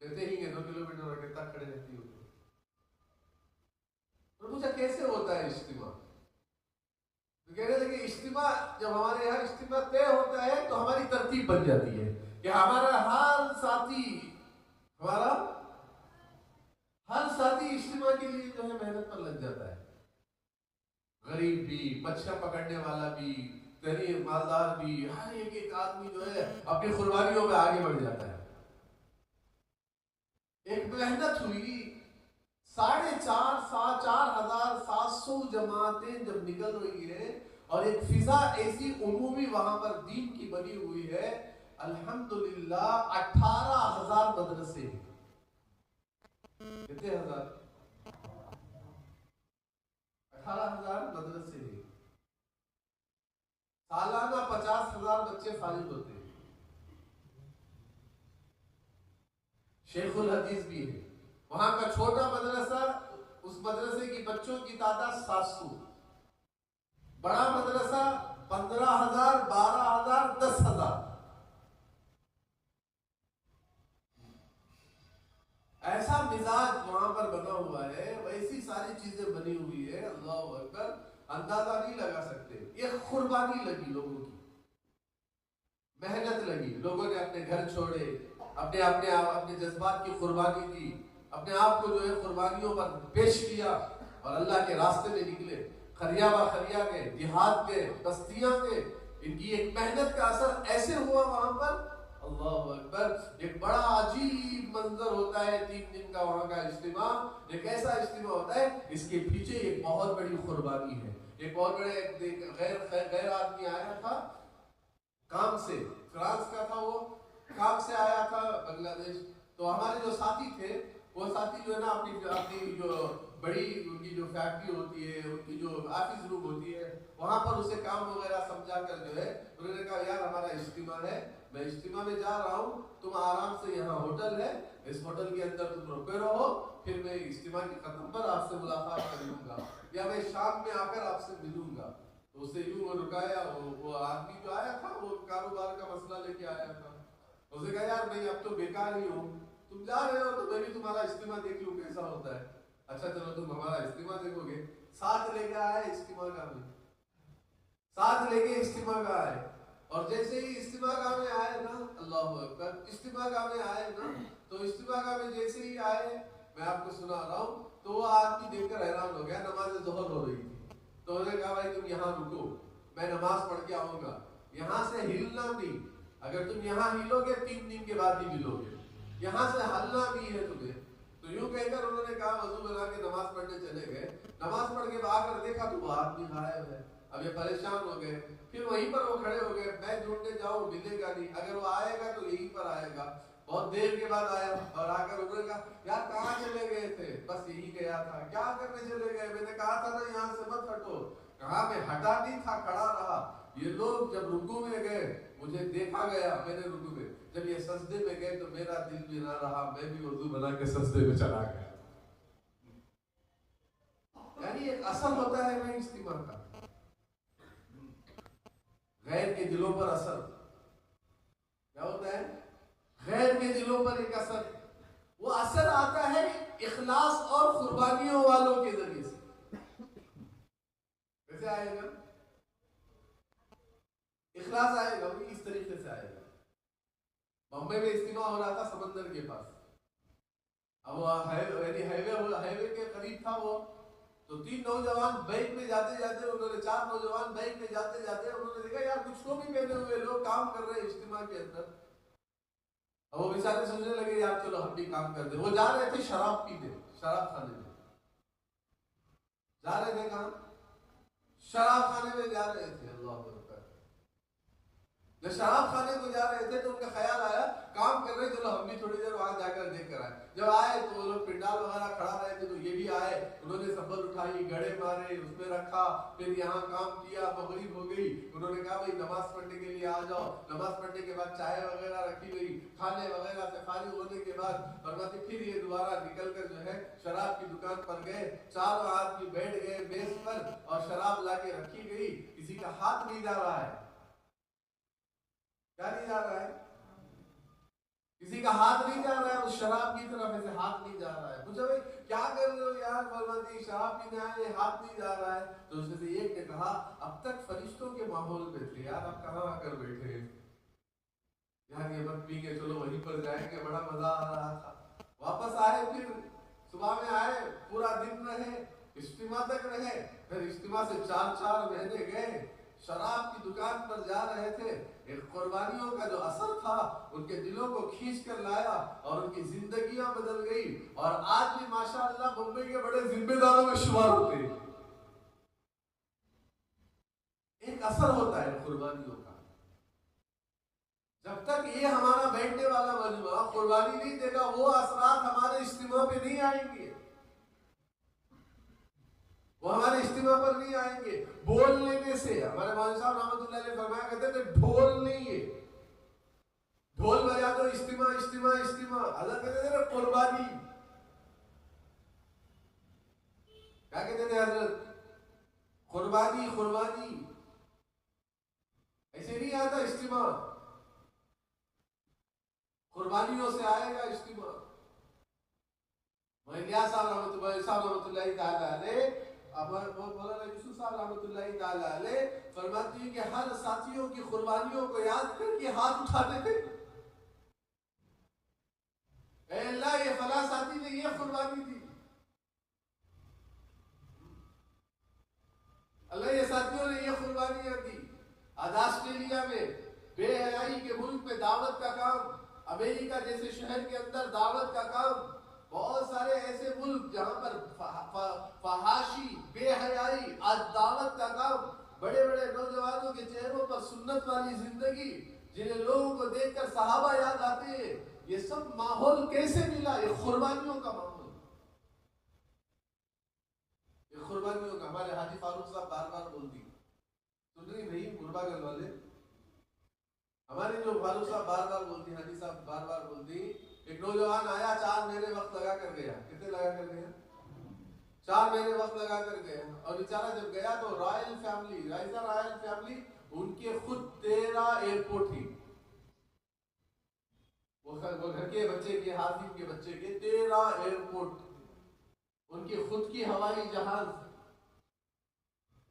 कहते ही 2 किलोमीटर और कितना खड़े रहती हो। तो पूछा कैसे होता है इज्तिमा? तो कह रहे थे कि इज्तिमा जब हमारे यहाँ इज्तिमा तय होता है तो हमारी तरतीब बन जाती है कि हमारा हर साथी इज्तिमा के लिए जो है मेहनत पर लग जाता है। गरीब भी, मच्छियां पकड़ने वाला भी, गरीब मालदार भी, हर एक आदमी जो है अपनी कुर्बानियों में आगे बढ़ जाता है। एक मेहनत हुई, 4700 जमातें जब निकल रही है और एक फिजा ऐसी उमूमी वहां पर दीन की बनी हुई है, अल्हम्दुलिल्लाह 18,000 मदरसे। कितने हजार? 18,000 मदरसे हैं। सालाना 50,000 बच्चे फारिग होते हैं। शेखुल हदीस भी है वहां का छोटा मदरसा, उस मदरसे की बच्चों की तादाद 700, बड़ा मदरसा 15,000, 12,000, 10,000। ऐसा मिजाज वहां पर बना हुआ है, वैसी सारी चीजें बनी हुई है, अल्लाह अकबर, अंदाजा नहीं लगा सकते। ये कुर्बानी लगी, लोगों की मेहनत लगी, लोगों ने अपने घर छोड़े, अपने जज्बात की कुर्बानी दी, अपने आप को जो है कुर्बानियों पर पेश किया और अल्लाह के रास्ते में निकले। खरिया गए, जिहाद गए, बस्तियां गए। इनकी एक मेहनत का असर ऐसे हुआ वहां पर, अल्लाह अकबर। एक बड़ा अजीब मंजर होता है 3 दिन का वहां का इज्तिमा। एक ऐसा इज्तिमा होता है, इसके पीछे एक बहुत बड़ी कुर्बानी है। एक बहुत बड़े गैर आदमी आया था काम से, फ्रांस का था, वो काम से आया था बांग्लादेश। तो हमारे जो साथी थे, वो साथी जो है ना अपनी जो बड़ी उनकी जो फैक्ट्री होती है, उनकी जो ऑफिस रूम होती है, वहां पर उसे काम वगैरह समझा कर जो है उन्होंने कहा यार हमारा इज्तिमा है, मैं इज्तिमा में जा रहा हूँ, तुम आराम से, यहाँ होटल है, इस होटल के अंदर तुम रुके रहो, फिर मैं इज्तिमा के खत्म पर आपसे मुलाकात कर लूंगा या मैं शाम में आकर आपसे मिलूंगा। तो उसे यूं रुकाया। वो आदमी जो आया था वो कारोबार का मसला लेके आया था। उसे कहा यार मैं अब तो बेकार ही हूँ, तुम जा रहे हो तो मैं भी तुम्हारा इज्तिमा देख लूं कैसा होता है। अच्छा चलो तुम हमारा इज्तिमा देखोगे। साथ लेके आए इज्तिमा गाह में, साथ लेके इज्तिमा गाह आए। और जैसे ही इज्तिमा गाह में आए ना, अल्लाह अकबर, इज्तिमा गाह में आए ना, तो इज्तिमा गाह में जैसे ही आए, मैं आपको सुना रहा हूँ, तो वो आदमी देखकर हैरान हो गया। नमाज ज़ोहर हो रही थी तो उन्होंने कहा भाई तुम यहाँ रुको, मैं नमाज पढ़ के आऊंगा, यहाँ से हिलना नहीं, अगर तुम यहाँ हिलोगे 3 दिन के बाद ही मिलोगे। यहाँ से हलना भी है तुम्हें। तो यूं कहकर उन्होंने कहा, वजू बना के नमाज पढ़ने चले गए। नमाज पढ़ के आकर देखा तो वो आदमी गायब है। अब ये परेशान हो गए। फिर वहीं पर वो खड़े हो गए, मैं ढूंढने जाऊं मिलेगा नहीं, अगर वो आएगा तो यहीं पर आएगा। बहुत देर के बाद आया और आकर उन्होंने कहा, यार कहाँ चले गए थे? बस यही गया था। क्या करने चले गए? मैंने कहा था ना यहाँ से मत हटो। कहा मैं हटा नहीं था, खड़ा रहा। ये लोग जब रुकू में गए, मुझे देखा गया मेरे रुकू में, जब ये सजदे में गए तो मेरा दिल भी ना रहा, मैं भी वजू बना के सजदे में चला गया। यानी एक असर होता है भाई इस्तिमा का, गैर के दिलों पर असर। क्या होता है? गैर के दिलों पर एक असर। वो असर आता है इखलास और कुर्बानियों वालों के जरिए से। कैसे आएगा? इखलास आएगा वो इस तरीके से आएगा। बम्बई में इस्तिमा हो रहा था समंदर के पास। अब वो हाईवे के करीब था वो। तो 3 नौजवान बाइक में जाते जाते, उन्होंने 4 नौजवान बाइक में जाते जाते उन्होंने देखा यार कुछ टोपी पहने हुए लोग काम कर रहे हैं इज्तिमा के अंदर। अब वो बेचारे सोचने लगे यार चलो हम भी काम कर दे। वो जा रहे थे शराब पीने, शराब खाने में जा रहे थे। कहाँ? शराब खाने में जा रहे थे। अल्लाह अकबर। जब शराब खाने को जा रहे थे तो उनका ख्याल आया काम कर रहे, चलो हम भी थोड़ी देर वहां जाकर देख कर आए। जब आए तो वो लोग पिंडाल वगैरह खड़ा रहे थे, तो ये भी आए। उन्होंने संभल उठाई, गड़े मारे, उसमें रखा, फिर यहाँ काम किया। मगरिब हो गई, उन्होंने कहा भाई नमाज पढ़ने के लिए आ जाओ। नमाज पढ़ने के बाद चाय वगैरह रखी गई। खाने वगैरह से फारिग होने के बाद फरमाते फिर ये दोबारा निकल कर जो है शराब की दुकान पर गए। 4 आदमी बैठ गए मेज पर और शराब ला के रखी गई। किसी का हाथ नहीं जा रहा है। क्या नहीं जा रहा है? किसी का हाथ नहीं जा रहा है उस शराब की तरफ, ऐसे हाथ नहीं जा रहा है। पूछा भाई क्या कर रहे हो यार? फरमाती शराब पीने आए, हाथ नहीं जा रहा है। तो उसमें से एक ने कहा अब तक फरिश्तों के माहौल में थे यार, अब कहाँ आकर बैठे यार, ये मत पी के चलो वहीं पर जाएंगे, बड़ा मजा आ रहा था। वापस आए, फिर सुबह में आए, पूरा दिन रहे, इज्तिमा तक रहे। फिर इज्तिमा से 4 महीने गए, शराब की दुकान पर जा रहे थे। एक कुर्बानियों का जो असर था उनके दिलों को खींच कर लाया और उनकी जिंदगियां बदल गई। और आज भी माशाअल्लाह मुंबई के बड़े जिम्मेदारों में शुमार होते हैं। एक असर होता है कुर्बानियों का। जब तक ये हमारा बैठने वाला मजमा कुर्बानी नहीं देगा, वो असरात हमारे इज्तिमा पे नहीं आएंगे, वो हमारे इज्तिमा पर नहीं आएंगे। बोल लेने से, हमारे मौलाना साहब रहमतुल्लाह अलैह फरमाया करते थे ढोल नहीं है, ढोल बजा दो इज्तिमा इज्तिमा इज्तिमा। अल्लाह कहते थे ना कुर्बानी। क्या कहते थे हजरत? कुर्बानी कुर्बानी। ऐसे नहीं आता इज्तिमा, कुर्बानियों से आएगा इज्तिमा। मौलाना साहब रहमतुल्लाह अलैह मौलाना यूसुफ साहब रहमतुल्लाह ताला अलैह फरमाती है कि हर साथियों की कुर्बानियों को याद करके हाथ उठाते थे। ऐ अल्लाह ये फला साथी ने ये कुर्बानी दी, अल्लाह ये साथियों ने ये कुर्बानियां दी। आज ऑस्ट्रेलिया में बेहयाई के मुल्क में दावत का काम, अमेरिका जैसे शहर के अंदर दावत का काम, बहुत सारे ऐसे मुल्क जहां पर फहाशी बेहयाई, आज दावत का काम, बड़े बड़े नौजवानों के चेहरों पर सुन्नत वाली जिंदगी, जिन्हें लोगों को देखकर सहाबा याद आते हैं। ये सब माहौल कैसे मिला? ये कुर्बानियों का माहौल, ये कुर्बानियों का। हमारे हाजी फारूक साहब बार बार बोलती, सुन रही नहीं मुरबागल वाले, हमारे जो फारूक साहब बार बार बोलती, हाजी साहब बार बार बोलती, एक नौजवान आया 4 महीने वक्त लगा कर गया। कितने लगा कर गया? 4 महीने वक्त लगा कर गया। और बेचारा जब गया तो रॉयल फैमिली उनके खुद 13 एयरपोर्ट थी। वो घर के बच्चे के, हाजिम के बच्चे के 13 एयरपोर्ट, उनकी खुद की हवाई जहाज,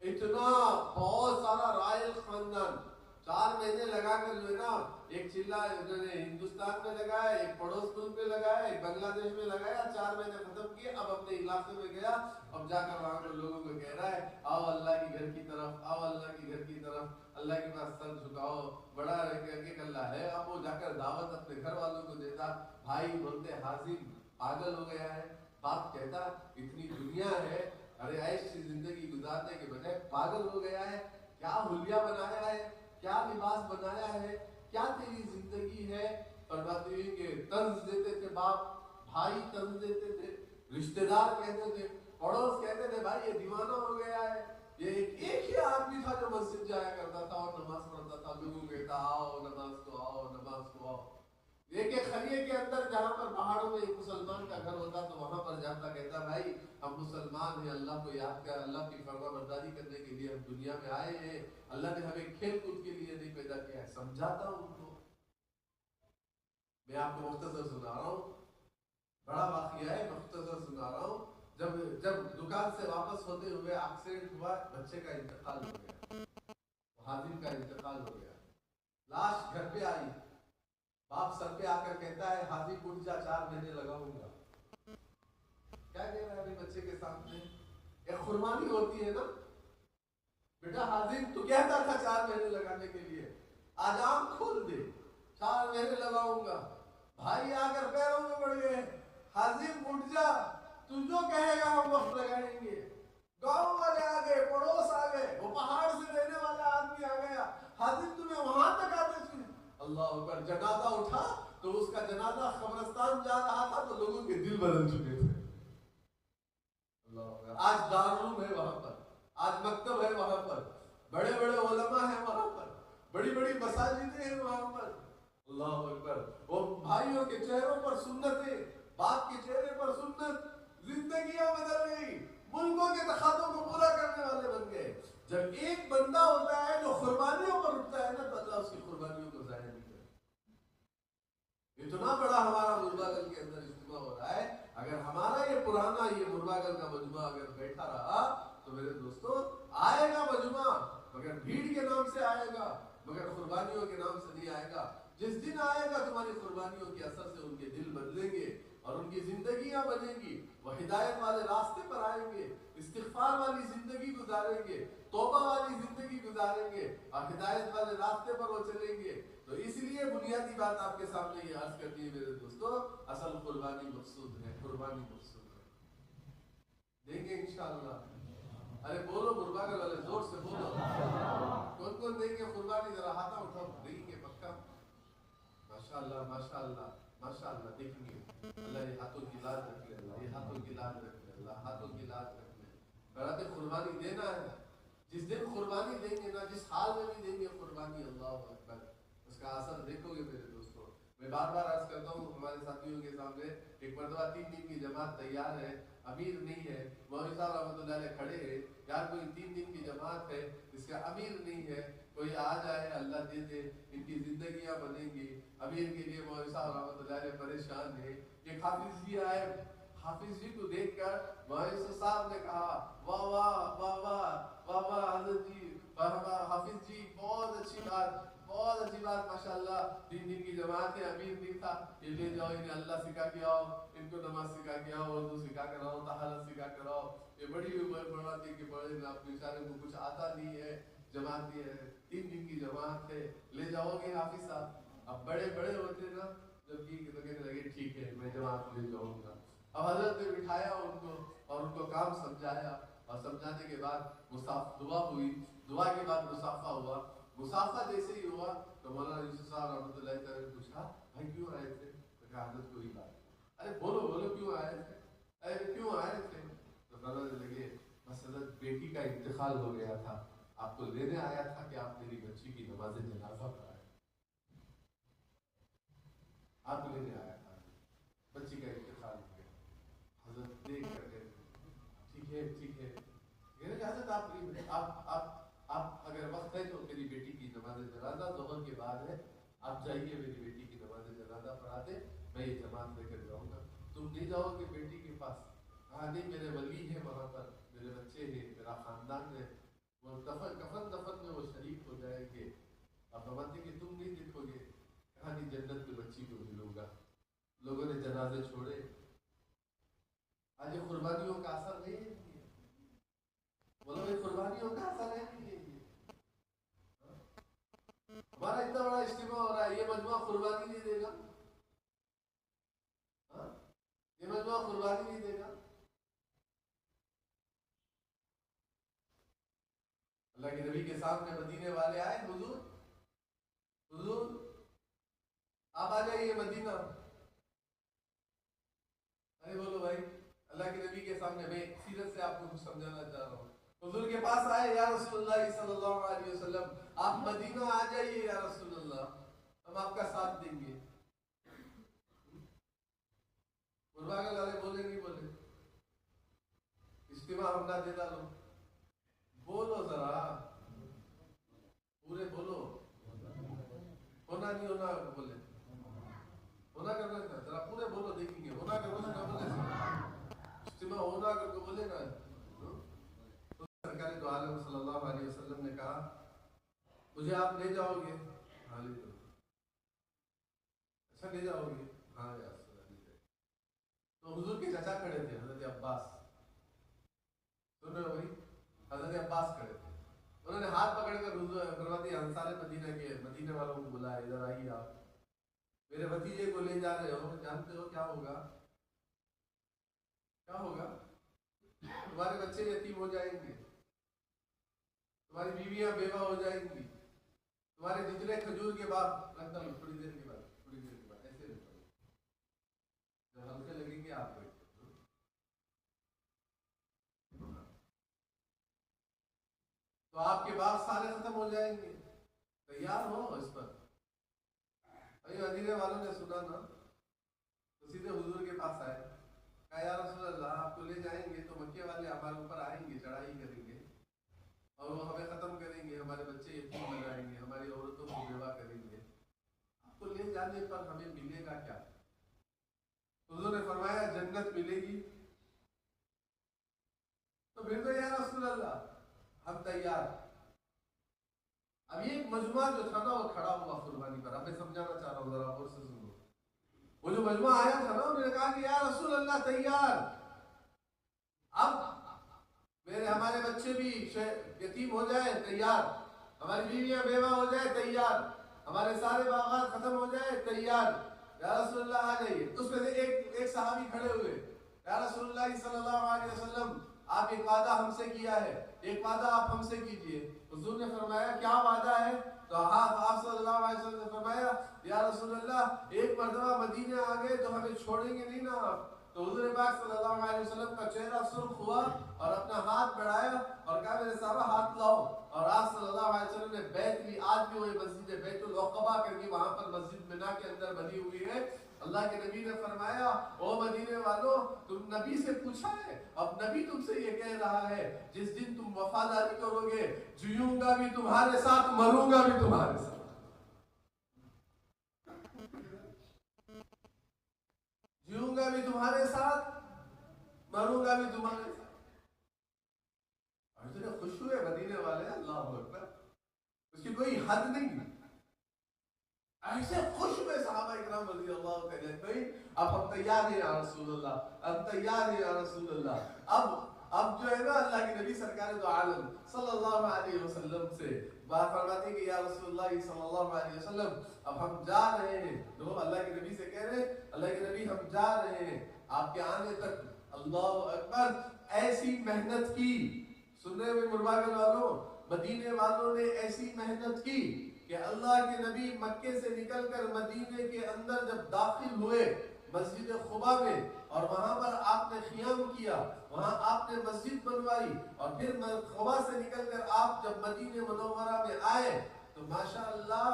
इतना बहुत सारा रॉयल खानदान। 4 महीने लगाकर जो है ना, एक चिल्ला उन्होंने हिंदुस्तान में लगाया, एक पड़ोस मुल्क में लगाया, एक बांग्लादेश में लगाया, 4 महीने खत्म किए। अब अपने इलाके में गया, अब जाकर वहां के लोगों को कह रहा है, आओ अल्लाह के घर की तरफ, आओ अल्लाह के घर की तरफ, अल्लाह के पास सर झुकाओ, बड़ा एक अल्लाह है। अब वो जाकर दावत अपने घर वालों को देता। भाई बोलते हाजिम पागल हो गया है। बाप कहता इतनी दुनिया है, अरे ऐसी जिंदगी गुजारने के बजाय पागल हो गया है। क्या हुलिया बनाया है, क्या लिबास बनाया है, क्या तेरी जिंदगी है। फरमाते हैं कि तंज देते थे बाप, भाई तंज देते थे, रिश्तेदार कहते थे, पड़ोस कहते थे भाई ये दीवाना हो गया है। ये एक ही आदमी था जो मस्जिद जाया करता था और नमाज पढ़ता था। लोगों कहता आओ नमाज को आओ, नमाज को आओ। एक खलिए के अंदर जहां पर पहाड़ों में एक मुसलमान का घर होता तो वहां पर जाता, कहता भाई हम मुसलमान हैं, अल्लाह को याद कर, अल्लाह की फरमाबरदारी करने के लिए हम दुनिया में आए हैं। अल्लाह ने हमें खेल कूद के लिए नहीं पैदा किया है। समझाता हूं उनको। मैं आपको मुख्तसर सुना रहा हूँ, बड़ा वाकया है, मुख्तसर सुना रहा हूँ। जब दुकान से वापस होते हुए एक्सीडेंट हुआ, बच्चे का इंतकाल हो गया, हाजिम का इंतकाल हो गया। लाश घर पे आई, बाप सर पे आकर कहता है हाजिम उठ जा, 4 महीने लगाऊंगा। क्या कह रहा है अभी बच्चे के सामने? एक कुर्बानी होती है ना, बेटा हाजिम तू कहता था 4 महीने लगाने के लिए, आज आंख खोल दे, 4 महीने लगाऊंगा। भाई आकर पैरों में पड़ गए, हाजिम उठ जा, तू जो कहेगा हम वक्त लगाएंगे। गांव वाले आ गए, पड़ोस आ गए, वो पहाड़ से रहने वाला आदमी आ गया, हाजिम तुम्हें वहां तक आते थे। अल्लाह अकबर। जनाजा उठा तो उसका जनाजा कब्रिस्तान जा रहा था तो लोगों के दिल बदल चुके थे। अल्लाह अकबर। आज दारुल है वहां पर, आज मकतब है वहां पर, बड़े बड़े उलमा है वहां पर, बड़ी बड़ी मसाजिदें हैं वहां पर। अल्लाह अकबर। वो भाइयों के चेहरों पर सुन्नतें, बाप के चेहरे पर सुन्नत, जिंदगियां बदल गई, मुल्कों के तकाज़ों को पूरा करने वाले बन गए। जब एक बंदा होता है जो कुर्बानियों पर उठता है ना, तो अल्लाह उसकी कुर्बानियों को जाया नहीं करता। इतना बड़ा हमारा मुर्बागल के अंदर इज्तिमा हो रहा है। अगर हमारा ये पुराना ये मुर्बागल का मजमा अगर बैठा रहा तो मेरे दोस्तों आएगा मजमा, मगर भीड़ के नाम से आएगा, मगर कुर्बानियों के नाम से नहीं आएगा। जिस दिन आएगा तुम्हारी कुर्बानियों के असर से उनके दिल बदलेंगे और उनकी जिंदगियां बनेंगी, वो हिदायत वाले रास्ते पर आएंगे, इस्तिग़फ़ार वाली जिंदगी गुजारेंगे, तौबा वाली जिंदगी गुजारेंगे और हिदायत वाले रास्ते पर वो चलेंगे। तो इसलिए बुनियादी बात आपके सामने ये अर्ज करनी है मेरे दोस्तों, असल कुर्बानी मकसूद है, कुर्बानी मकसूद है। देंगे इंशाअल्लाह। अरे बोलो मुर्बागल वाले, जोर से बोलो। कौन कौन देंगे कुर्बानी? जरा हाथ उठाओ। देंगे पक्का? माशाअल्लाह माशाअल्लाह माशाअल्लाह। देखेंगे। अल्लाह ये हाथों की लाज रख ले, अल्लाह ये हाथों की लाज रख ले, अल्लाह हाथों की लाज रख ले। बराबर कुर्बानी देना है। जिस दिन कुर्बानी देंगे ना, जिस हाल में भी देंगे कुर्बानी, अल्लाह अकबर, उसका असर देखोगे मेरे दोस्तों। मैं बार बार अर्ज करता हूँ हमारे साथियों के सामने, एक मरतबा 3 दिन की जमात तैयार है, अमीर नहीं है, मौलवी साहब रहमतुल्लाह अलैह खड़े हैं, यार कोई 3 दिन की जमात है, इसका अमीर नहीं है, कोई आ जाए अल्लाह दे दे, इनकी जिंदगियां बनेंगी। अमीर के लिए मौलवी साहब रहमतुल्लाह अलैह परेशान है। एक हाफिज जी आए, हाफिज जी को देखकर मौलवी साहब ने कहा वाह वाह वाह वाह वाह वाह हजरत जी, हाफिज जी बहुत अच्छी बात, बहुत अच्छी बात, माशाल्लाह। 3 दिन की जमात है, अमीर नहीं था, ये ले जाओ, इन्हें अल्लाह सिखा के आओ, इनको नमाज सिखा के आओ, उर्दू सिखा कर आओ, तहारत सिखा कर आओ। ये बड़ी उम्र बड़ा थी कि बड़े आप बेचारे को कुछ आता नहीं है, जमात नहीं है, 3 दिन की जमात है, ले जाओगे हाफिज साहब? अब बड़े बड़े होते ना, जब ये कहने लगे ठीक है मैं जमात ले जाऊंगा। अब हजरत ने बिठाया उनको और उनको काम समझाया, और समझाने के बाद दुआ हुई, दुआ के बाद मुसाफा हुआ। मुसाफा जैसे ही हुआ तो मौलाना यूसुफ साहब रहमतुल्लाह अलैह ने पूछा भाई क्यों आए थे? तो कहा हजरत कोई बात, अरे बोलो बोलो क्यों आए थे, अरे क्यों आए थे? तो बताने लगे बस हजरत बेटी का इंतकाल हो गया था, आपको लेने आया था कि आप मेरी बच्ची की नमाज जनाजा पढ़ाए, आप लेने आया था, बच्ची का इंतकाल हो गया। हजरत देख करके ठीक है हजरत आप अगर वक्त है तो मेरी बेटी की नमाज जनाजा ज़ोहर के बाद है, आप जाइए मेरी बेटी की नमाज जनाजा पढ़ा दे, मैं ये जमात लेकर जाऊंगा। तुम नहीं जाओगे बेटी के पास? कहा नहीं मेरे वली है वहाँ पर, मेरे बच्चे हैं, मेरा खानदान है, वो कफन में वो शरीक हो जाएंगे, आप फरमाते कि तुम नहीं देखोगे कहानी जन्नत में बच्ची को मिलूंगा। लोगों ने जनाजे छोड़े। आज ये कुर्बानियों का असर नहीं है। बोलो भाई, कुर्बानियों का असर है नहीं है। हमारा इतना बड़ा इज्तिमा हो रहा है, ये मजमा कुर्बानी नहीं देगा? ये मजमा कुर्बानी नहीं देगा? अल्लाह के नबी के सामने मदीने वाले आए, हुजूर हुजूर आप आ जाइए मदीना। अरे बोलो भाई, अल्लाह के नबी के सामने मैं सीरत से आपको कुछ समझाना चाह रहा हूँ। हुजूर के पास आए, या रसूलुल्लाह सल्लल्लाहु अलैहि वसल्लम आप मदीना आ जाइए या रसूलुल्लाह, हम आपका साथ देंगे। बुरबागल वाले बोले नहीं बोले? इज्तिमा हम ना दे डालो। बोलो जरा, पूरे बोलो। होना नहीं होना बोले, होना करना था जरा पूरे बोलो, देखेंगे होना करना ना बोले। इज्तिमा होना करके बोले ना। तो सरकार दो आलम सल्लल्लाहु अलैहि वसल्लम ने कहा, मुझे आप ले जाओगे? हाँ ले जाओ। अच्छा ले जाओगे? हाँ यार ले जाए। तो हुजूर के चाचा खड़े थे, हजरत अब्बास। सुन रहे हो भाई? हजरत अब्बास खड़े थे। उन्होंने हाथ पकड़कर फरमाते अंसार मदीना के मदीने वालों को बुलाया, इधर आइए आप, मेरे भतीजे को ले जा रहे हो, जानते हो क्या होगा? क्या होगा? तुम्हारे बच्चे यतीम हो जाएंगे, तुम्हारी बीवियां बेवा हो जाएंगी, तुम्हारे जितने खजूर के बाप, लगता है थोड़ी देर के बाद ऐसे रहता, जब हल्के लगेंगे आपको तो आपके बाप सारे खत्म हो जाएंगे। तैयार हो इस पर? अभी मदीने वालों ने सुना ना, तो सीधे हुजूर के पास आए, कहा या रसूल अल्लाह आपको ले जाएंगे तो मक्के वाले हमारे ऊपर आएंगे, चढ़ाई करेंगे और वो हमें खत्म करेंगे, हमारे बच्चे यतीम बनाएंगे, हमारी औरतों को बेवा करेंगे, आपको ले जाने पर हमें मिलेगा क्या? हुजूर ने फरमाया जन्नत मिलेगी। तो फिर तो या रसूल अल्लाह हम तैयार। अब ये मजमा जो था ना वो खड़ा हुआ कुर्बानी पर। अब मैं समझाना चाह रहा हूँ, जरा और से सुनो। वो जो मजमा आया था ना, उन्होंने कहा कि या रसूल अल्लाह तैयार, अब मेरे हमारे बच्चे भी यतीम हो जाए तैयार, हमारी बीवियां बेवा हो जाए तैयार, हमारे सारे बागात खत्म हो जाए तैयार, या रसूल अल्लाह आ जाइए। उसमें से एक सहाबी खड़े हुए, या रसूल सल्लल्लाहु अलैहि वसल्लम आप एक वादा हमसे किया है, एक वादा आप हमसे कीजिए। हुजूर ने फरमाया क्या वादा है? तो आप सल्लल्लाहु अलैहि वसल्लम ने फरमाया या रसूल अल्लाह एक मर्तबा मदीने आ गए तो हमें छोड़ेंगे नहीं ना आप? तो हुजूर पाक सल्लल्लाहु अलैहि वसल्लम का चेहरा सुर्ख हुआ और अपना हाथ बढ़ाया और कहा मेरे साहबा हाथ लाओ। और आप सल्लल्लाहु अलैहि वसल्लम ने बैत ली। आज भी वही मस्जिद बैतुल अक़बा करके वहां पर मस्जिद मिना के अंदर बनी हुई है। अल्लाह के नबी ने फरमाया ओ मदीने वालों, तुम नबी से पूछा है, अब नबी तुमसे ये कह रहा है जिस दिन तुम वफादारी करोगे जीऊंगा भी तुम्हारे साथ, मरूंगा भी तुम्हारे साथ। जीऊंगा भी तुम्हारे साथ, मरूंगा भी तुम्हारे साथ। और इतने खुश हुए मदीने वाले, अल्लाह अकबर, उसकी कोई हद नहीं। ऐसे खुश हुए सहाबा इकराम रज़ी अल्लाह तआला, अब हम तैयार हैं या रसूल अल्लाह, अब तैयार हैं या रसूल अल्लाह। अब जो है ना अल्लाह के नबी सरकार दो आलम सल्लल्लाहु अलैहि वसल्लम से बात फरमाते कि या रसूलुल्लाह सल्लल्लाहु अलैहि वसल्लम अब हम जा रहे हैं। तो अल्लाह के नबी से कह रहे अल्लाह के नबी हम जा रहे हैं आपके आने तक। अल्लाह अकबर, ऐसी मेहनत की, सुन रहे हुए मुर्बागल वालों, मदीने वालों ने ऐसी मेहनत की कि अल्लाह के नबी मक्के से निकलकर मदीने के अंदर जब दाखिल हुए मस्जिद खुबा में, और वहां पर आपने खियाम किया, वहां आपने मस्जिद बनवाई, और फिर खुबा से निकलकर आप जब मदीने मुनव्वरा में आए तो माशाअल्लाह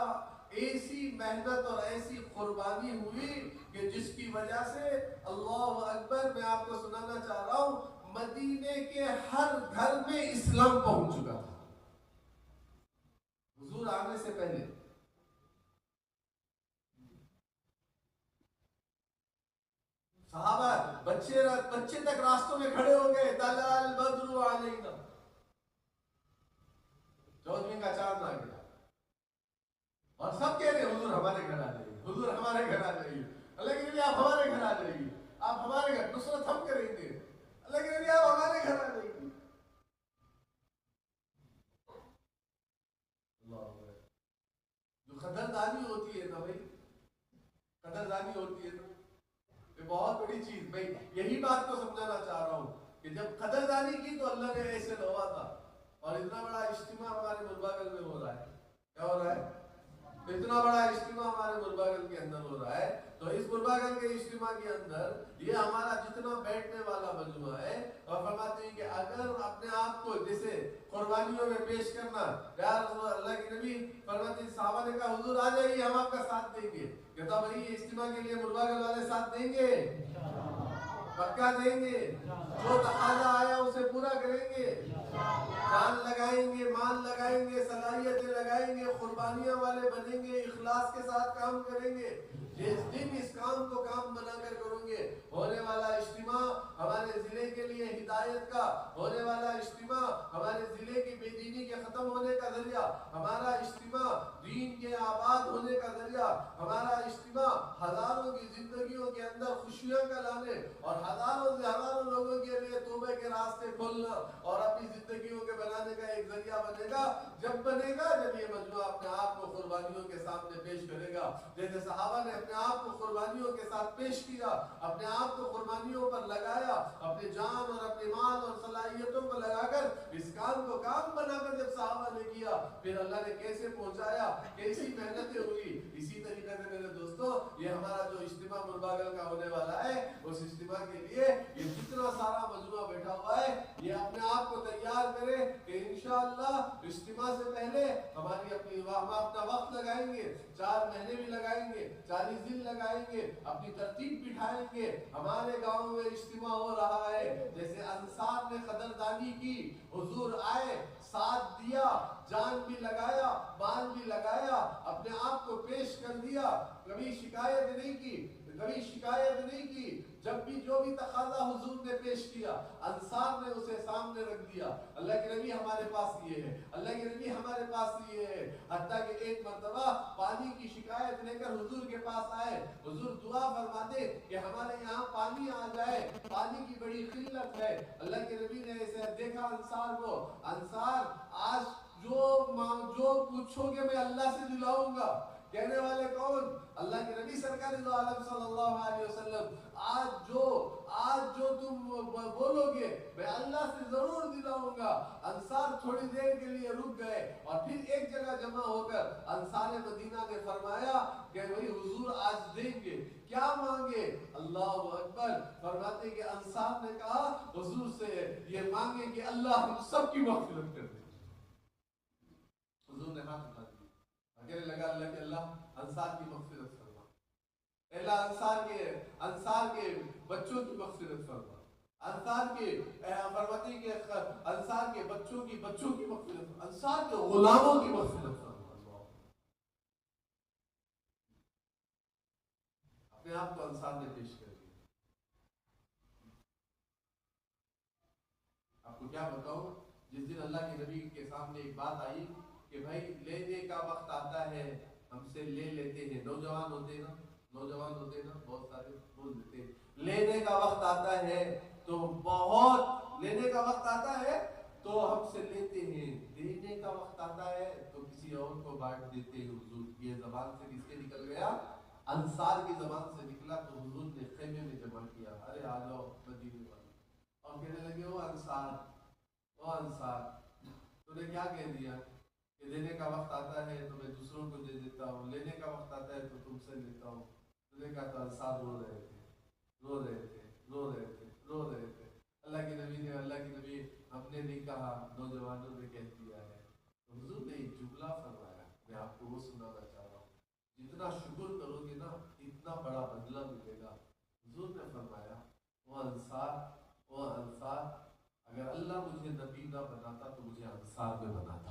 ऐसी मेहनत और ऐसी कुर्बानी हुई कि जिसकी वजह से अल्लाह अकबर, मैं आपको सुनाना चाह रहा हूं, मदीने के हर घर में इस्लाम पहुंच चुका था हुजूर आने से पहले। सहाबा बच्चे तक रास्तों में खड़े हो गए, तलाल बद्रु अलैना, 14वीं का चांद आ गया। कदरदानी होती है ना भाई, कदरदानी होती है ना, ये बहुत बड़ी चीज भाई। यही बात को समझाना चाह रहा हूँ कि जब कदरदानी की तो अल्लाह ने ऐसे नवा था। और इतना बड़ा इज्तिमा हमारे मुरबागल में हो रहा है, क्या हो रहा है? तो इतना बड़ा इज्तिमा हमारे मुरबागल के अंदर हो रहा है। तो इस मुरबागल के इज्तिमा के अंदर ये हमारा जितना बैठने वाला मजमा है, और फरमाते हैं कि अगर अपने आप को जैसे कुर्बानियों में पेश करना, यार अल्लाह के नबी फरमाते हैं, साहबा ने कहा हुजूर आ जाइए हम आपका साथ देंगे। कहता भाई इज्तिमा के लिए मुरबागल वाले साथ देंगे, पक्का देंगे, जो तकाजा आया उसे पूरा करेंगे, जान लगाएंगे, माल लगाएंगे, सलाहियतें लगाएंगे, कुर्बानियां वाले बनेंगे, इखलास के साथ काम करेंगे। जिस दिन इस काम को काम बनाकर करोगे, होने वाला इज्तिमा हमारे जिले के लिए हिदायत का, होने वाला इज्तिमा हमारे जिले की बेदीनी के खत्म होने का जरिया, हमारा इज्तिमा दीन के आबाद होने का जरिया, हमारा इज्तिमा हजारों की जिंदगियों के अंदर खुशियां का लाने और हजारों से हजारों लोगों के लिए तौबे के रास्ते खोलना और अपनी जिंदगियों के बनाने का एक जरिया बनेगा। जब बनेगा जब ये मजमा अपने आप को कुर्बानियों के सामने पेश करेगा, जैसे सहाबा ने अपने आप को कुर्बानियों के साथ पेश किया, अपने आप को कुर्बानियों पर लगाया, अपने जान और अपने माल और सलाहियतों को लगाकर इस काम को काम बनाकर जब सहाबा ने किया, फिर अल्लाह ने कैसे पहुंचाया, कैसी मेहनतें हुई। इसी तरीके से मेरे दोस्तों ये हमारा जो इज्तिमा मुरबागल का होने वाला है, उस इज्तिमा के लिए ये जितना सारा मजमा बैठा हुआ है, ये अपने आप को तैयार करे कि इंशाअल्लाह इज्तिमा से पहले हमारी अपनी हम अपना वक्त लगाएंगे, 4 महीने भी लगाएंगे, 40 दिन लगाएंगे, अपनी तरतीब बिठाएंगे। हमारे गांव में इज्तिमा हो रहा है, जैसे अंसार ने कदरदानी की, हुजूर आए, साथ दिया, जान भी लगाया, माल भी लगाया, अपने आप को पेश कर दिया, कभी शिकायत नहीं की, कभी शिकायत नहीं की। जब भी जो भी तकाजा हुजूर ने पेश किया, अंसार ने उसे सामने रख दिया। अल्लाह के नबी हमारे पास ये है, अल्लाह के नबी हमारे पास ये है। हत्ता कि एक मर्तबा पानी की शिकायत लेकर हुजूर के पास आए, हुजूर दुआ फरमाते कि हमारे यहाँ पानी आ जाए, पानी की बड़ी किल्लत है। अल्लाह के नबी ने ऐसे देखा अंसार को, अंसार आज जो पूछोगे मैं अल्लाह से दिलाऊंगा। कहने वाले कौन? अल्लाह के नबी सरकार दो आलम सल्लल्लाहु अलैहि वसल्लम। आज जो तुम बोलोगे मैं अल्लाह से जरूर दिलाऊंगा। अंसार थोड़ी देर के लिए रुक गए और फिर एक जगह जमा होकर अंसार मदीना ने फरमाया कि भाई हुजूर आज देंगे, क्या मांगे? अल्लाहु अकबर। फरमाते कि अंसार ने कहा हुजूर से ये मांगे कि अल्लाह हम सबकी मग़फ़िरत कर दे। हुजूर ने हाथ उठा दिए, कहने लगा अल्लाह के अल्लाह अंसार की मग़फ़िरत फरमा, अल्लाह अंसार के बच्चों की मग़फ़िरत फरमा, अंसार के फरमाते कि अंसार के बच्चों की मग़फ़िरत, अंसार के गुलामों की मग़फ़िरत फरमा। अपने आप को अंसार ने पेश कर दिया। आपको क्या बताऊं, जिस दिन अल्लाह के नबी के सामने एक बात आई कि भाई लेने का वक्त आता है, हमसे ले लेते हैं। नौजवान होते ना, बहुत सारे बोल देते हैं, लेने का वक्त आता है तो बहुत, लेने का वक्त आता है तो हमसे लेते हैं, देने का वक्त आता है तो किसी और को बांट देते हैं। हुजूर ये जबान से किसके निकल गया? अंसार की जबान से निकला। तो हुजूर ने खेमे में जमा किया, अरे आ जाओ मदीने वाले, और कहने लगे ओ अंसार तूने क्या कह दिया कि देने का वक्त आता है तो मैं दूसरों को दे देता हूँ, लेने का वक्त आता है तो तुमसे लेता हूँ। तूने कहा तो अंसार रो रहे थे। अल्लाह के नबी हमने नहीं कहा, नौजवानों ने कह दिया है। तो हुजूर ने एक जुमला फरमाया, मैं आपको वो सुनाना चाह रहा हूँ। जितना शुक्र करोगे ना इतना बड़ा बदला मिलेगा। हुजूर ने फरमाया वो अंसार अगर अल्लाह मुझे नबी ना बनाता तो मुझे अंसार में बनाता।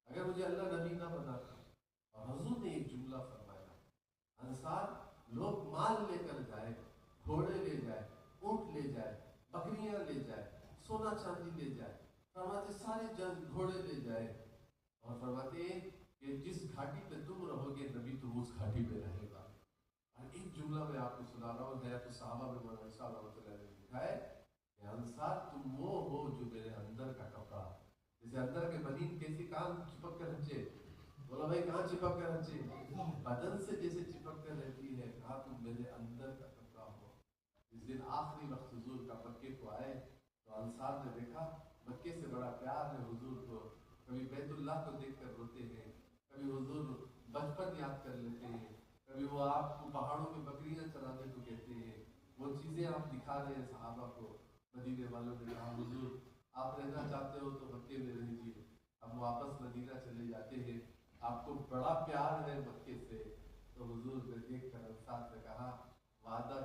अगर मुझे अल्लाह नबी ना बनाता। और हुजूर ने एक जुमला फरमाया, अंसार लोग माल लेकर जाए, घोड़े ले जाए, ऊंट ले जाए, बकरियां ले जाए, सोना चांदी ले जाए, फरमाते सारे घोड़े ले जाए, और फरमाते कि जिस घाटी पे तुम रहोगे नबी तुम उस घाटी पे रहेगा। और एक जुमला मैं आपको सुना रहा हूँ, तो सहाबा में लिखा है कि अंसार तुम वो हो जो मेरे अंदर का कपड़ा, जैसे अंदर के बनीन कैसी कान चिपक कर रखे, बोला भाई कहाँ चिपक कर रहती है? बदन से जैसे चिपक कर रहती है, कहा तुम मेरे अंदर का टुकड़ा हो। इस दिन आखिरी वक्त हुजूर का मक्के को आए तो अंसार ने देखा मक्के से बड़ा प्यार है हुजूर को। कभी बैतुल्लाह को देखकर रोते हैं, कभी हुजूर बचपन याद कर लेते हैं, कभी वो आपको पहाड़ों में बकरियां चराने को कहते हैं, वो चीजें आप दिखा रहे हैं सहाबा को। मदीने वालों ने कहा हुजूर आप रहना चाहते हो तो मक्के में रहिए। अब वापस मदीना चले जाते हैं, आपको बड़ा प्यार है मक्के से। तो हुजूर ने देखकर अंसार से कहा वादा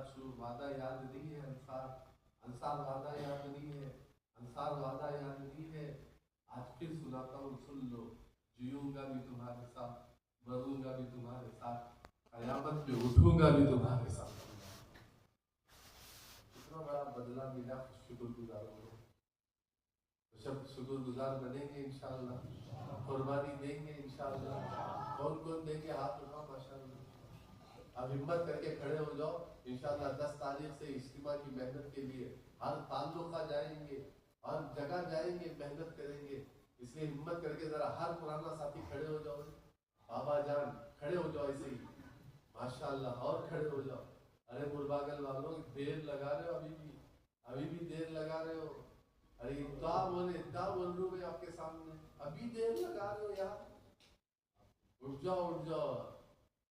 याद नहीं है अंसार, अंसार वादा याद नहीं है, अंसार वादा याद नहीं है। आज फिर सुनाता हूँ सुन लो, जीऊंगा भी तुम्हारे साथ, मरूंगा भी तुम्हारे साथ, कयामत में उठूंगा भी तुम्हारे साथ। इतना बड़ा बदला मिला, शुक्रगुजार हो। तो सब शुक्रगुजार बनेंगे इंशाअल्लाह, कुर्बानी देंगे इंशाअल्लाह। कौन कौन देंगे हाथ उठाओ माशाअल्लाह। अब हिम्मत करके खड़े हो जाओ इंशाअल्लाह। 10 तारीख से इज्तिमा की मेहनत के लिए हर ताल्लुका जाएंगे, हर जगह जाएंगे, मेहनत करेंगे। इसलिए हिम्मत करके जरा हर पुराना साथी खड़े हो जाओ। बाबा जान खड़े हो जाओ ऐसे ही माशाअल्लाह, और खड़े हो जाओ। अरे मुरबागल वालों देर लगा रहे हो, अभी भी देर लगा रहे हो। अरे इतना बोल रहा मैं आपके सामने, अभी देर लगा रहे हो यार। उठ जाओ।